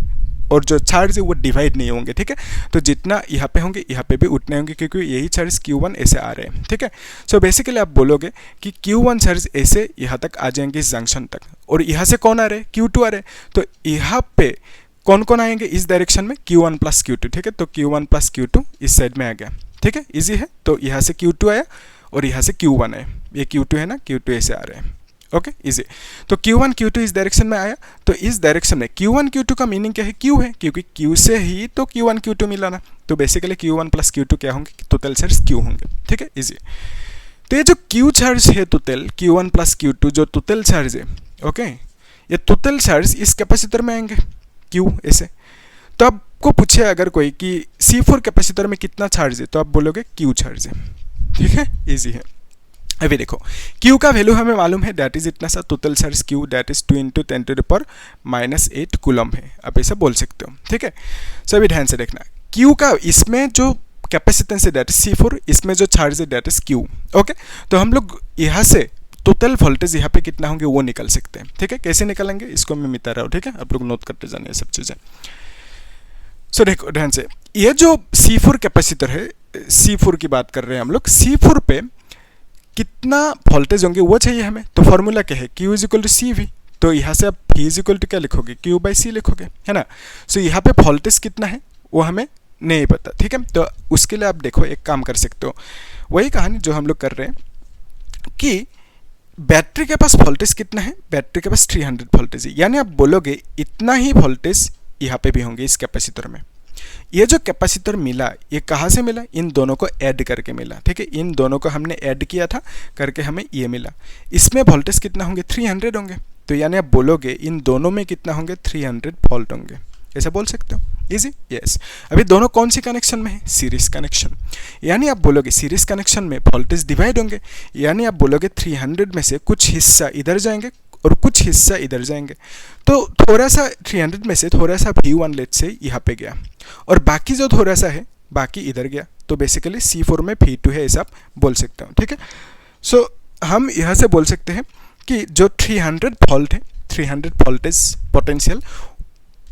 और जो चार्ज है वो डिवाइड नहीं होंगे, ठीक है, तो जितना यहाँ पे होंगे यहाँ पे भी उतने होंगे, क्योंकि यही चार्ज Q1 ऐसे आ रहे हैं, ठीक है। सो बेसिकली आप बोलोगे कि Q1 चार्ज ऐसे यहाँ तक आ जाएंगे इस जंक्शन तक, और यहाँ से कौन आ रहे हैं, Q2 आ रहे हैं, तो यहाँ पे कौन कौन आएंगे इस डायरेक्शन में, Q1 + Q2, ठीक है, तो Q1 + Q2 इस साइड में आ गया, ठीक है, इजी है। तो यहाँ से Q2 आया और यहाँ से Q1 आया, ये Q2 है ना, Q2 ऐसे आ रहे हैं, ओके, इजी। तो Q1 Q2 इस डायरेक्शन में आया, तो इस डायरेक्शन में Q1 Q2 का मीनिंग क्या है, Q है, क्योंकि Q से ही तो Q1 Q2 मिला ना, तो बेसिकली Q1 + Q2 क्या होंगे, टोटल चार्ज Q होंगे, ठीक है, इजी। तो ये जो Q चार्ज है टोटल, Q1 + Q2 जो टोटल चार्ज है, ओके, ये टोटल चार्ज इस कैपेसिटर में आएंगे, Q ऐसे। तो आपको पूछे अगर कोई कि C4 कैपेसिटर में कितना चार्ज है, तो आप बोलोगे Q चार्ज है, ठीक है, इजी है। अभी देखो Q का वैल्यू हमें मालूम है, दैट इज इतना सा, total charge Q that is 2 × 10⁻⁸ coulomb है, आप ऐसा बोल सकते हो, ठीक है। सो अभी ध्यान से देखना, Q का इसमें जो कैपेसिटेंस है दैट इज C4, इसमें जो चार्ज है दैट इज Q, ओके। तो हम लोग यहाँ से टोटल वोल्टेज यहाँ पे कितना होंगे वो निकल सकते हैं, ठीक है, कैसे निकलेंगे इसको मैं मिटा रहा हूँ, ठीक है, आप लोग नोट करते जाने सब चीज़ें। सो देखो ध्यान से, ये जो C4 कैपेसिटर है, C4 की बात कर रहे हैं हम लोग, C4 पे कितना वोल्टेज होंगे वो चाहिए हमें, तो फॉर्मूला क्या है, Q = CV, तो यहाँ से आप V = क्या लिखोगे, Q/C लिखोगे, है ना। सो यहाँ पे वोल्टेज कितना है वो हमें नहीं पता, ठीक है, तो उसके लिए आप देखो एक काम कर सकते हो, वही कहानी जो हम लोग कर रहे हैं कि बैटरी के पास वोल्टेज कितना है, बैटरी के पास 300 वोल्टेज है, यानी आप बोलोगे इतना ही वोल्टेज यहाँ पे भी होंगे इस कैपेसिटर में। ये जो कैपेसिटर मिला ये कहाँ से मिला, इन दोनों को ऐड करके मिला, ठीक है, इन दोनों को हमने ऐड किया था करके हमें ये मिला। इसमें वोल्टेज कितना होंगे, 300 होंगे, तो यानी आप बोलोगे इन दोनों में कितना होंगे, 300 वोल्ट होंगे, ऐसा बोल सकते हो, इजी, यस। अभी दोनों कौन सी कनेक्शन में है, सीरीज कनेक्शन, यानी आप बोलोगे सीरीज कनेक्शन में वोल्टेज डिवाइड होंगे, यानी आप बोलोगे 300 में से कुछ हिस्सा इधर जाएंगे और कुछ हिस्सा इधर जाएंगे, तो थोड़ा सा 300 में से थोड़ा सा V1 लेट्स से यहाँ पे गया, और बाकी जो थोड़ा सा है बाकी इधर गया, तो बेसिकली C4 में V2 है, ऐसा आप बोल सकते हो, ठीक है। सो हम यहाँ से बोल सकते हैं कि जो 300 वोल्ट है, 300 वोल्टेज पोटेंशियल,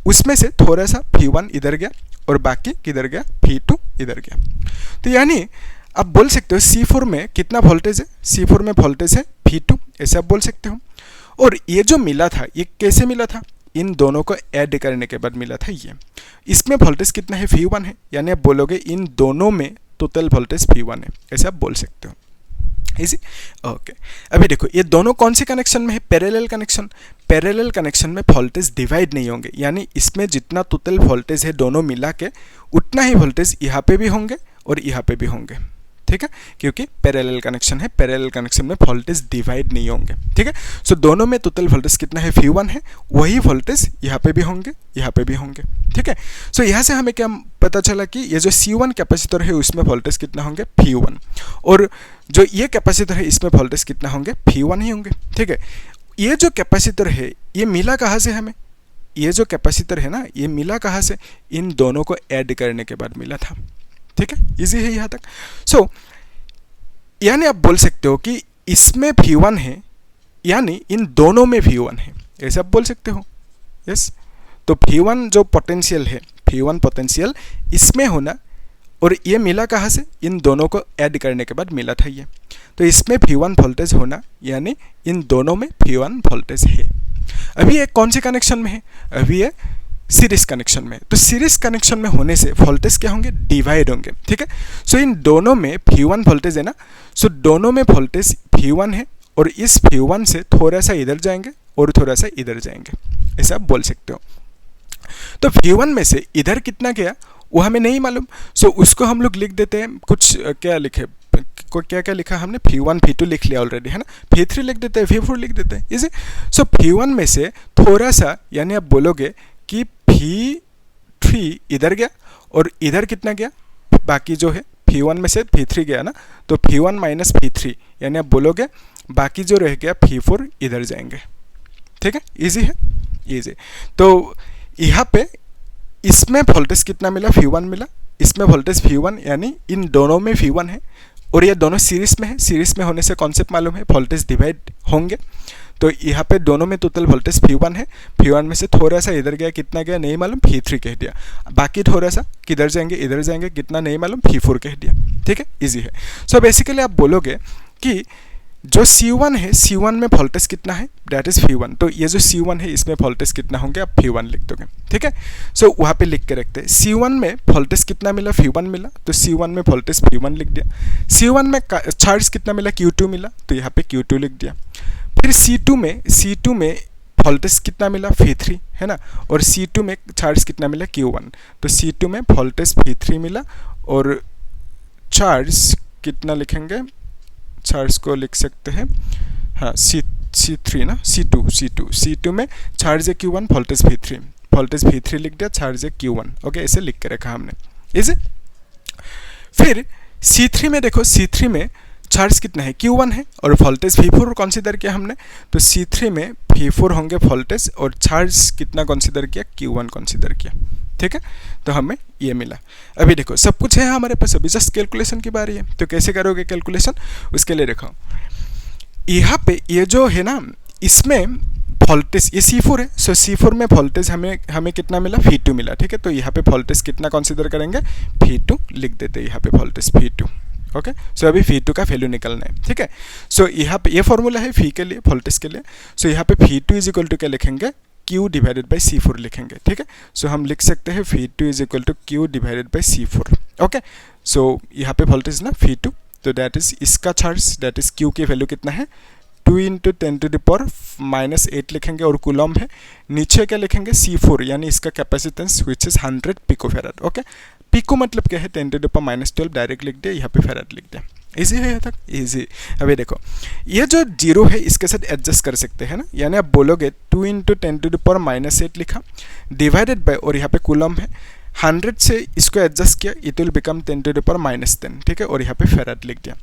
उसमें से थोड़ा सा V1 इधर गया और बाकी किधर गया, V2 इधर गया। तो यानी आप बोल सकते हो C4 में कितना वोल्टेज है, C4 में वोल्टेज है V2, ऐसे आप बोल सकते हो। और ये जो मिला था ये कैसे मिला था, इन दोनों को ऐड करने के बाद मिला था ये। इसमें वोल्टेज कितना है, V1 है, यानी आप बोलोगे इन दोनों में टोटल वोल्टेज V1 है, ऐसे आप बोल सकते हो, इजी, ओके। अभी देखो ये दोनों कौन से कनेक्शन में है, पैरेलल कनेक्शन। पैरेलल कनेक्शन में वोल्टेज डिवाइड नहीं होंगे, यानी इसमें जितना टोटल वोल्टेज है दोनों मिला के उतना ही वोल्टेज यहाँ पे भी होंगे और यहाँ पे भी होंगे, ठीक है, क्योंकि पैरेलल कनेक्शन है, पैरेलल कनेक्शन में वोल्टेज डिवाइड नहीं होंगे, ठीक है। सो दोनों में टोटल वोल्टेज कितना है, V1 है, वही वोल्टेज यहाँ पे भी होंगे, यहाँ पे भी होंगे, ठीक है। सो यहाँ से हमें क्या पता चला कि ये जो C1 कैपेसिटर है उसमें वोल्टेज कितना होंगे, V1, और जो ये कैपेसिटर है इसमें वोल्टेज कितना होंगे, V1 ही होंगे, ठीक है। ये जो कैपेसिटर है ये मिला कहाँ से हमें, ये जो कैपेसिटर है ना ये मिला कहाँ से, इन दोनों को ऐड करने के बाद मिला था, ठीक है, इजी है यहाँ तक। सो यानी आप बोल सकते हो कि इसमें V1 है यानी इन दोनों में V1 है, ऐसे आप बोल सकते हो। यस, तो V1 जो पोटेंशियल है, V1 पोटेंशियल इसमें होना, और ये मिला कहाँ से, इन दोनों को ऐड करने के बाद मिला था ये, तो इसमें V1 वोल्टेज होना यानी इन दोनों में V1 वोल्टेज है। अभी ये कौन से कनेक्शन में है, अभी ये सीरीज कनेक्शन में। तो सीरीज कनेक्शन में होने से वोल्टेज क्या होंगे, डिवाइड होंगे। ठीक है, सो इन दोनों में V1 वोल्टेज है ना, सो दोनों में वोल्टेज V1 है, और इस V1 से थोड़ा सा इधर जाएंगे और थोड़ा सा इधर जाएंगे, ऐसा आप बोल सकते हो। तो V1 में से इधर कितना गया वो हमें नहीं मालूम, सो उसको हम लोग लिख देते हैं कुछ, क्या लिखे, क्या क्या लिखा हमने, V1 V2 लिख लिया ऑलरेडी है ना, V3 लिख देते हैं, V4 लिख देते हैं, इसे। सो V1 में से थोड़ा सा, यानी आप बोलोगे कि V3 इधर गया और इधर कितना गया, बाकी जो है V1 में से V3 गया ना, तो V1 माइनस V3, यानी आप बोलोगे बाकी जो रह गया V4 इधर जाएंगे। ठीक है, इजी है, इजी। तो यहाँ पे इसमें वोल्टेज कितना मिला, V1 मिला, इसमें वोल्टेज V1 यानी इन दोनों में V1 है, और ये दोनों सीरीज में है। सीरीज में होने से कॉन्सेप्ट मालूम है, वोल्टेज डिवाइड होंगे। तो यहाँ पे दोनों में टोटल वोल्टेज V1 है, V1 में से थोड़ा सा इधर गया, कितना गया नहीं मालूम, V3 कह दिया, बाकी थोड़ा सा किधर जाएंगे, इधर जाएंगे, कितना नहीं मालूम, V4 कह दिया। ठीक है, इजी है। सो बेसिकली आप बोलोगे कि जो C1 है, C1 में वोल्टेज कितना है, दैट इज V1, तो ये जो C1 है इसमें वोल्टेज कितना होंगे, आप V1 लिख दोगे। ठीक है, सो वहाँ पे लिख के रखते हैं, C1 में वोल्टेज कितना मिला, V1 मिला, तो C1 में वोल्टेज V1 लिख दिया। C1 में चार्ज कितना मिला, Q2 मिला, तो यहाँ पे Q2 लिख दिया। फिर C2 में वोल्टेज कितना मिला, V3 है ना, और C2 में चार्ज कितना मिला, Q1, तो C2 में वोल्टेज V3 मिला, और चार्ज कितना लिखेंगे, चार्ज को लिख सकते हैं, हाँ C3 ना, C2 में चार्ज है Q1, वोल्टेज V3 लिख दिया, चार्ज है Q1। ओके, ऐसे लिख के रखा हमने, इसे। फिर C3 में देखो, C3 में चार्ज कितना है, Q1 है, और वोल्टेज V4 कंसीडर किया हमने, तो C3 में V4 होंगे वोल्टेज, और चार्ज कितना कंसीडर किया, Q1 कंसीडर किया। ठीक है, तो हमें ये मिला। अभी देखो सब कुछ है हमारे पास, अभी जस्ट कैलकुलेशन की बारी है। तो कैसे करोगे कैलकुलेशन, उसके लिए देखो यहाँ पे ये जो है ना, इसमें वोल्टेज ये C4 है, सो C4 में वोल्टेज हमें कितना मिला, V2 मिला। ठीक है, तो यहाँ पे वोल्टेज कितना कंसीडर करेंगे, V2 लिख देते हैं यहाँ पे वोल्टेज V2। ओके, सो अभी V2 का वैल्यू निकलना है। ठीक है, सो यहाँ पे ये फॉर्मूला है V के लिए, वोल्टेज के लिए। सो यहाँ पे V2 इज इक्वल टू क्या लिखेंगे, Q डिवाइडेड बाई C4 लिखेंगे। ठीक है, सो हम लिख सकते हैं V2 is equal to Q divided by C4। Okay, so यहाँ पे वोल्टेज ना V2, तो दैट इज इसका चार्ज, दैट इज Q की वैल्यू कितना है, 2 × 10⁻⁻8 लिखेंगे, और कूलम है। नीचे क्या लिखेंगे, C4 यानी इसका capacitance which is 100 picofarad. Okay, pico मतलब क्या है, 10⁻12 डायरेक्ट लिख दिया, यहाँ पे फैराड लिख दिया। इजी है यहाँ तक, इजी। अभी देखो ये जो 0 है इसके साथ एडजस्ट कर सकते हैं ना, यानी आप बोलोगे 2 × 10⁻8 लिखा, डिवाइडेड बाय, और यहाँ पे कूलम है, 100 से इसको एडजस्ट किया, इट विल बिकम 10⁻10। ठीक है, और यहाँ पे फैराड लिख दिया।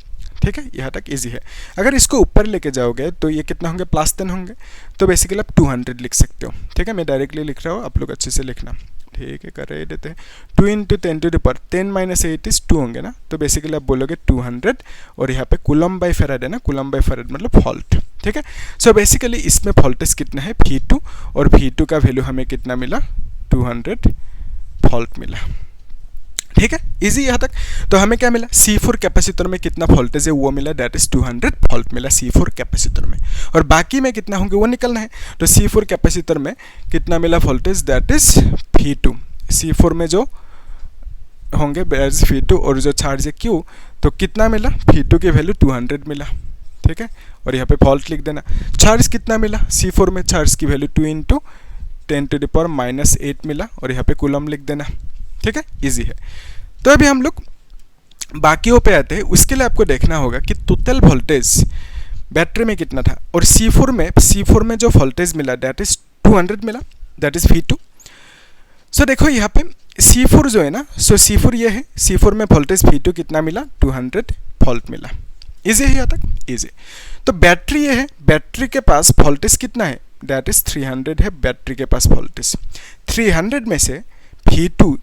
ठीक है, यहाँ तक इजी है। अगर इसको ऊपर लेके जाओगे तो ये कितना होंगे, +10 होंगे, तो बेसिकली आप 200 लिख सकते हो। ठीक है, मैं डायरेक्टली लिख रहा हूँ, आप लोग अच्छे से लिखना। ठीक है, कर रहे देते हैं, 2 × 10⁻10 इज 2 होंगे ना, तो बेसिकली आप बोलोगे 200, और यहाँ पे कूलम बाई फैराड है ना, कूलम बाई फैराड मतलब वोल्ट। ठीक है, सो बेसिकली इसमें वोल्टेज कितना है, V2, और V2 का वैल्यू हमें कितना मिला, 200 वोल्ट मिला। ठीक है, इजी यहाँ तक। तो हमें क्या मिला, C4 कैपेसिटर में कितना वोल्टेज है वो मिला, दैट इज 200 वोल्ट मिला C4 कैपेसिटर में, और बाकी में कितना होंगे वो निकलना है। तो C4 कैपेसिटर में कितना मिला voltage, that is V2, C4 में जो होंगे V2, और जो चार्ज है Q, तो कितना मिला, V2 की वैल्यू 200 मिला। ठीक है, और यहाँ पे वोल्ट लिख देना। चार्ज कितना मिला, C4 में चार्ज की वैल्यू 2 × 10⁻8 मिला, और यहाँ पे कूलम लिख देना। ठीक है, इजी है। तो अभी हम लोग बाकियों पे आते हैं। उसके लिए आपको देखना होगा कि टोटल वोल्टेज बैटरी में कितना था, और C4 में जो वोल्टेज मिला दैट इज 200 मिला, दैट इज V2। सो देखो यहाँ पे C4 जो है ना, सो C4 ये है, C4 में वोल्टेज V2 कितना मिला, 200 वोल्ट मिला। इजी है यहाँ तक, इजी। तो बैटरी ये है, बैटरी के पास वोल्टेज कितना है, दैट इज 300 है बैटरी के पास वोल्टेज। 300 में से V2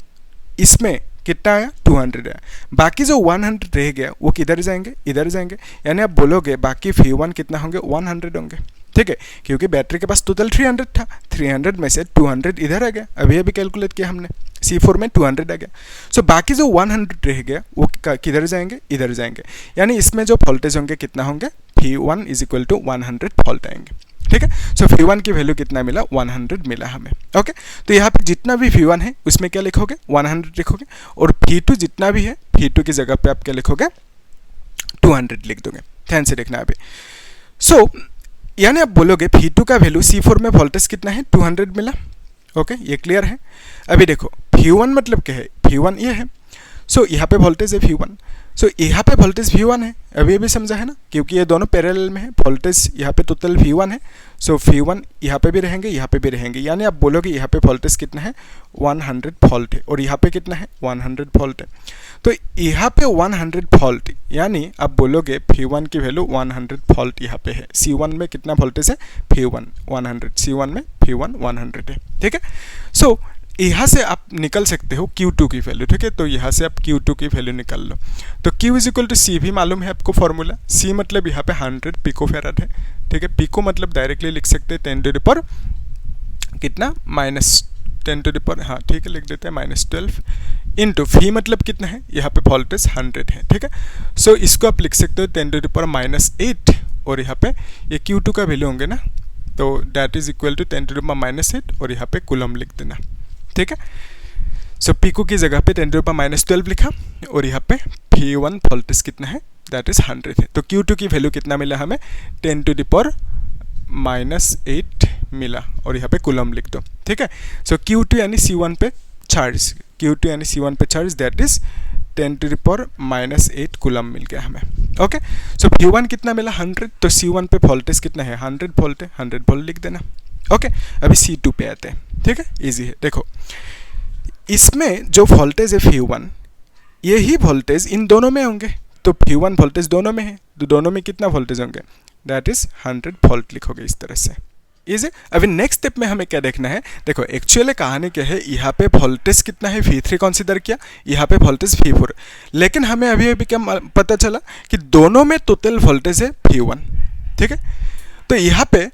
इसमें कितना आया, 200 है, बाकी जो 100 रह गया वो किधर जाएंगे, इधर जाएंगे, यानी आप बोलोगे बाकी V1 कितना होंगे, 100 होंगे, ठीक है, क्योंकि बैटरी के पास टोटल 300 था, 300 में से 200 इधर आ गया, अभी अभी कैलकुलेट किया हमने, C4 में 200 आ गया। सो बाकी जो 100 रह गया वो किधर जाएंगे, इधर जाएंगे, यानी इसमें जो वोल्टेज होंगे कितना होंगे, V1 is equal to 100 volt आएंगे, ठीक है। सो V1 की वैल्यू कितना मिला, 100 मिला हमें, ओके। तो यहाँ पे जितना भी V1 है उसमें क्या लिखोगे, 100 लिखोगे, और V2 जितना भी है, V2 की जगह पे आप क्या लिखोगे, 200 लिख दोगे, ध्यान से देखना अभी। सो यानी आप बोलोगे V2 का वैल्यू C4 में वोल्टेज कितना है, 200 मिला, ओके, ये क्लियर है। अभी देखो V1 मतलब क्या है, V1 ये है, सो यहाँ पे वोल्टेज है V1, सो यहाँ पे वोल्टेज V1 है, अभी अभी समझा है ना, क्योंकि ये दोनों पैरेलल में है, वोल्टेज यहाँ पे टोटल V1 है, सो V1 यहाँ पे भी रहेंगे, यहाँ पे भी रहेंगे, यानी आप बोलोगे यहाँ पे वोल्टेज कितना है, 100 वोल्ट है, और यहाँ पे कितना है, 100 वोल्ट है। तो यहाँ पे 100 वोल्ट, यानी आप बोलोगे V1 की वैल्यू 100 वोल्ट यहाँ पे है, C1 में कितना वोल्टेज है, V1 100, C1 में V1 100 है, ठीक है। सो यहाँ से आप निकल सकते हो Q2 की वैल्यू, ठीक है, तो यहाँ से आप Q2 की वैल्यू निकाल लो। तो Q is equal to C भी मालूम है आपको फॉर्मूला, C मतलब यहाँ पे 100 पिकोफैराड है, ठीक है, पिको मतलब डायरेक्टली लिख सकते हैं 10 टू द पावर कितना, -10 टू द पावर, हाँ ठीक है, लिख देते हैं -12 इंटू V मतलब कितना है, यहाँ पे वोल्टेज 100 है, ठीक है। सो इसको आप लिख सकते हो 10 टू द पावर -8, और यहाँ पे ये Q2 का वैल्यू होंगे ना, तो that is equal to 10 to the power -8, और यहाँ पे कूलम लिख देना, ठीक है। सो पिको की जगह पे 10 टू द पावर -12 लिखा, और यहाँ पे V1 वोल्टेज कितना है, दैट इज 100 है। तो Q2 की वैल्यू कितना मिला हमें, 10 टू द पावर -8 मिला, और यहाँ पे कूलम लिख दो, ठीक है। सो Q2 यानी C1 पे चार्ज, Q2 यानी C1 पे charge, that is 10 to the power -8 coulomb मिल गया हमें, ओके। सो V1 कितना मिला, 100, तो C1 पे वोल्टेज कितना है, 100 वोल्ट है, 100 वोल्ट लिख देना, ओके। अभी C2 पे आते हैं, ठीक है, इजी है। देखो इसमें जो वोल्टेज है V1, यही वोल्टेज इन दोनों में होंगे, तो V1 वोल्टेज दोनों में है, तो दोनों में कितना वोल्टेज होंगे, दैट इज 100 वोल्ट लिखोगे इस तरह से, इजी। अभी नेक्स्ट स्टेप में हमें क्या देखना है, देखो एक्चुअली कहानी क्या है, यहाँ पे वोल्टेज कितना है, V3 कंसीडर किया, यहाँ पे वोल्टेज V4, लेकिन हमें अभी अभी क्या पता चला कि दोनों में टोटल वोल्टेज है V1, ठीक है। तो यहाँ पे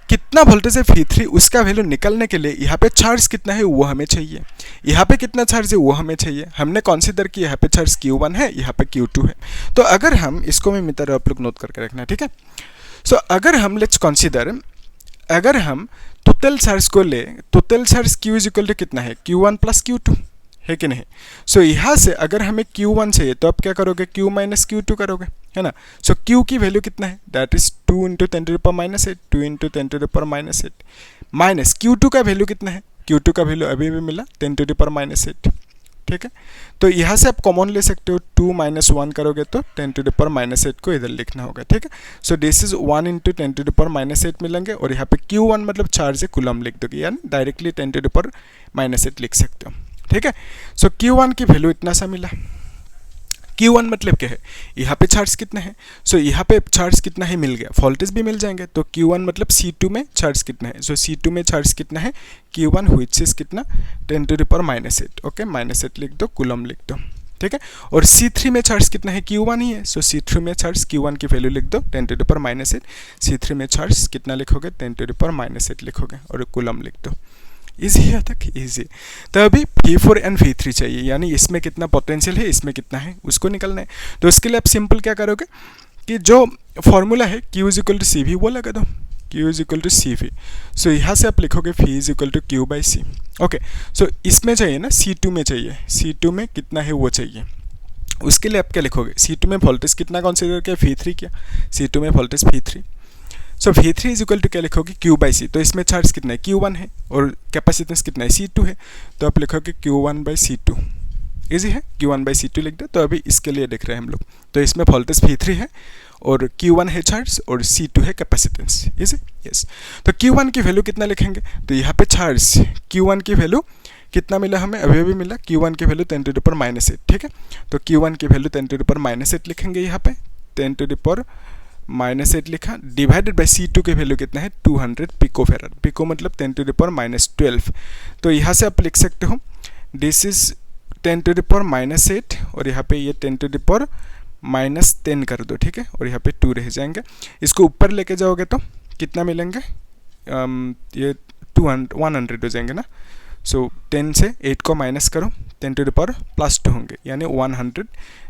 कितना वोल्टेज है V3, उसका वैल्यू निकालने के लिए यहाँ पे चार्ज कितना है वो हमें चाहिए, यहाँ पे कितना चार्ज है वो हमें चाहिए। हमने कंसीडर किया यहाँ पे चार्ज Q1 है, यहाँ पे Q2 है, तो अगर हम इसको मैं मित्र आप लोग नोट करके रखना, ठीक है। सो अगर हम लेट्स कंसीडर, अगर हम टोटल चार्ज को ले, total charge Q is equal to कितना है, Q1 प्लस Q2 है कि नहीं। सो यहाँ से अगर हमें Q1 चाहिए तो आप क्या करोगे, Q माइनस Q2 करोगे, है ना। सो Q की वैल्यू कितना है, that is 2 into 10 to the power -8, 2 into 10 to the power -8, minus Q2 का वैल्यू कितना है, Q2 का वैल्यू अभी भी मिला 10 टू द पावर -8, ठीक है। तो यहाँ से आप कॉमन ले सकते हो, 2 माइनस 1 करोगे तो 10 टू द पावर -8 को इधर लिखना होगा, ठीक है। So this is 1 into 10 to the power -8 मिलेंगे, और यहाँ पे Q1 मतलब चार्ज है, कूलम लिख दोगे, यानी डायरेक्टली 10 टू द पावर -8 लिख सकते हो, ठीक है। सो Q1 की वैल्यू इतना सा मिला। Q1 मतलब क्या है, यहाँ पे चार्ज कितना है, सो यहाँ पे चार्ज कितना है मिल गया, वोल्टेज भी मिल जाएंगे, तो Q1 मतलब C2 में चार्ज कितना है, सो C2 में चार्ज कितना है, Q1 व्हिच इज कितना, 10 टू द पावर -8, ओके, -8 लिख दो, कूलम लिख दो, ठीक है। और C3 में चार्ज कितना है, Q1 ही है, सो C3 में चार्ज Q1 की वैल्यू लिख दो 10 टू द पावर -8, C3 में चार्ज कितना लिखोगे, 10 टू द पावर -8 लिखोगे, और कूलम लिख दो, इजी है तक, इजी। तो अभी V4 एंड V3 चाहिए, यानी इसमें कितना पोटेंशियल है, इसमें कितना है, उसको निकलना है। तो उसके लिए आप सिंपल क्या करोगे कि जो फॉर्मूला है Q is equal to CV वो लगा दो, Q is equal to CV। So यहाँ से आप लिखोगे V is equal to Q by C, okay. So इसमें चाहिए ना, C2 में चाहिए, C2 में कितना है वो चाहिए, उसके लिए आप क्या लिखोगे, C2 में वोल्टेज कितना कंसिडर किया, V3 किया, C2 में voltage V3। So V3 is equal to क्या लिखोगे, Q बाई C, तो इसमें चार्ज कितना है, Q1 है, और कैपेसिटेंस कितना है, C2 है, तो आप लिखोगे Q1 बाई C2, इजी है, Q1 बाई C2 लिख दो। तो अभी इसके लिए देख रहे हैं हम लोग, तो इसमें वोल्टेज V3 है, और Q1 है चार्ज, और C2 है कैपेसिटेंस, इजी, यस। तो Q1 की वैल्यू कितना लिखेंगे, तो यहाँ पे चार्ज Q1 की वैल्यू कितना मिला हमें, अभी अभी मिला, Q1 की वैल्यू 10 टू द पावर -8, ठीक है। तो Q1 की वैल्यू 10 टू द पावर -8 लिखेंगे, यहाँ पे 10 टू द पावर -8 लिखा, डिवाइडेड बाई C2 की वैल्यू कितना है, 200 पिकोफैराड, पिको मतलब 10 टू द पावर -12। तो यहाँ से आप लिख सकते हो दिस इज 10⁻⁻8 और यहाँ पे ये 10⁻−10 कर दो, ठीक है, और यहाँ पे 2 रह जाएंगे। इसको ऊपर लेके जाओगे तो कितना मिलेंगे, ये 100 हो जाएंगे ना। सो 10 से 8 को माइनस करो, 10⁻+2 होंगे, यानी 100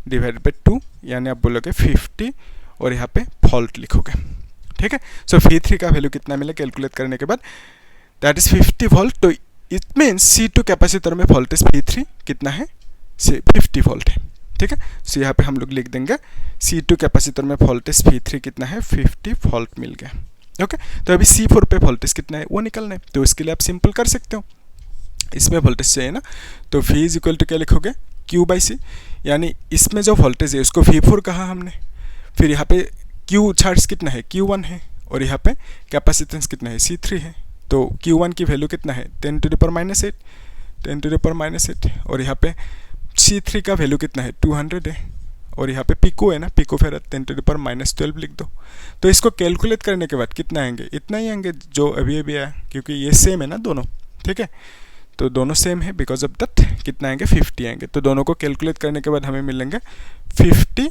डिवाइड बाई 2, यानी आप बोलोगे 50 और यहाँ पे फॉल्ट लिखोगे, ठीक है। सो V3 का वैल्यू कितना मिले कैलकुलेट करने के बाद, दैट इज 50 वोल्ट। तो इट मीन्स C2 कैपेसिटर में वोल्टेज V3 कितना है, 50 वोल्ट है, ठीक है। सो यहाँ पे हम लोग लिख देंगे C2 कैपेसिटर में वोल्टेज V3 कितना है, 50 वोल्ट मिल गया, ओके। तो अभी C4 पे वोल्टेज कितना है वो निकलना है, तो इसके लिए आप सिंपल कर सकते हो, इसमें वोल्टेज चाहिए ना, तो V इज इक्वल टू क्या लिखोगे, Q/C, यानी इसमें जो वोल्टेज है उसको V4 कहा हमने, फिर यहाँ पे Q चार्ज कितना है, Q1 है, और यहाँ पे कैपेसिटेंस कितना है, C3 है। तो Q1 की वैल्यू कितना है, 10⁻⁸, और यहाँ पे C3 का वैल्यू कितना है, 200 है, और यहाँ पे पिको है ना, पिको फेराड 10⁻12 लिख दो। तो इसको कैलकुलेट करने के बाद कितना आएंगे, इतना ही आएंगे जो अभी अभी आया, क्योंकि ये सेम है ना दोनों, ठीक है। तो दोनों सेम है, बिकॉज ऑफ दैट कितना आएंगे, 50 आएंगे। तो दोनों को कैलकुलेट करने के बाद हमें मिलेंगे 50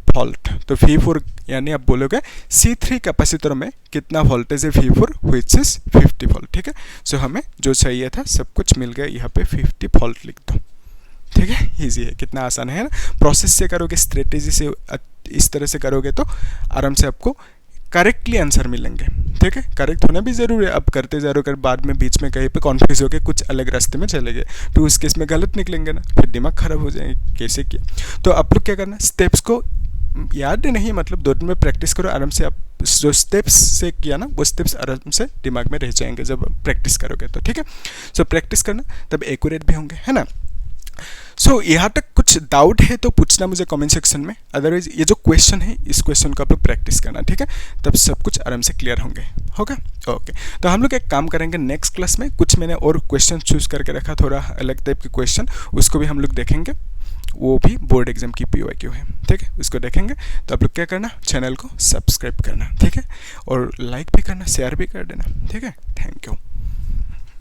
वोल्ट। तो V4 यानी आप बोलोगे C3 कैपेसिटर में कितना वोल्टेज है V4, व्हिच इज 50 वोल्ट, ठीक है। सो हमें जो चाहिए था सब कुछ मिल गया, यहाँ पे 50 वोल्ट लिख दो, ठीक है। ईजी है, कितना आसान है ना। प्रोसेस से करोगे, स्ट्रेटेजी से इस तरह से करोगे तो आराम से आपको करेक्टली आंसर मिलेंगे, ठीक है। करेक्ट होना भी जरूरी है, अब करते जा रहे हो, बाद में बीच में कहीं पे कन्फ्यूज होकर कुछ अलग रास्ते में चले गए तो उस केस में गलत निकलेंगे ना, फिर दिमाग खराब हो जाएंगे, कैसे किया। तो आप लोग क्या करना, स्टेप्स को याद नहीं, मतलब 2 दिन में प्रैक्टिस करो आराम से। आप जो स्टेप्स से किया ना वो स्टेप्स आराम से दिमाग में रह जाएंगे जब प्रैक्टिस करोगे तो, ठीक है। सो प्रैक्टिस करना, तब एक्यूरेट भी होंगे, है ना। सो यहाँ तक कुछ डाउट है तो पूछना मुझे कमेंट सेक्शन में, अदरवाइज ये जो क्वेश्चन है इस क्वेश्चन को आप लोग प्रैक्टिस करना, ठीक है, तब सब कुछ आराम से क्लियर होंगे, होगा, ओके। तो हम लोग एक काम करेंगे नेक्स्ट क्लास में, कुछ मैंने और क्वेश्चन चूज करके रखा, थोड़ा अलग टाइप के क्वेश्चन, उसको भी हम लोग देखेंगे, वो भी बोर्ड एग्जाम की PYQ है, ठीक है, उसको देखेंगे। तो आप लोग क्या करना, चैनल को सब्सक्राइब करना, ठीक है, और लाइक भी करना, शेयर भी कर देना, ठीक है। Thank you.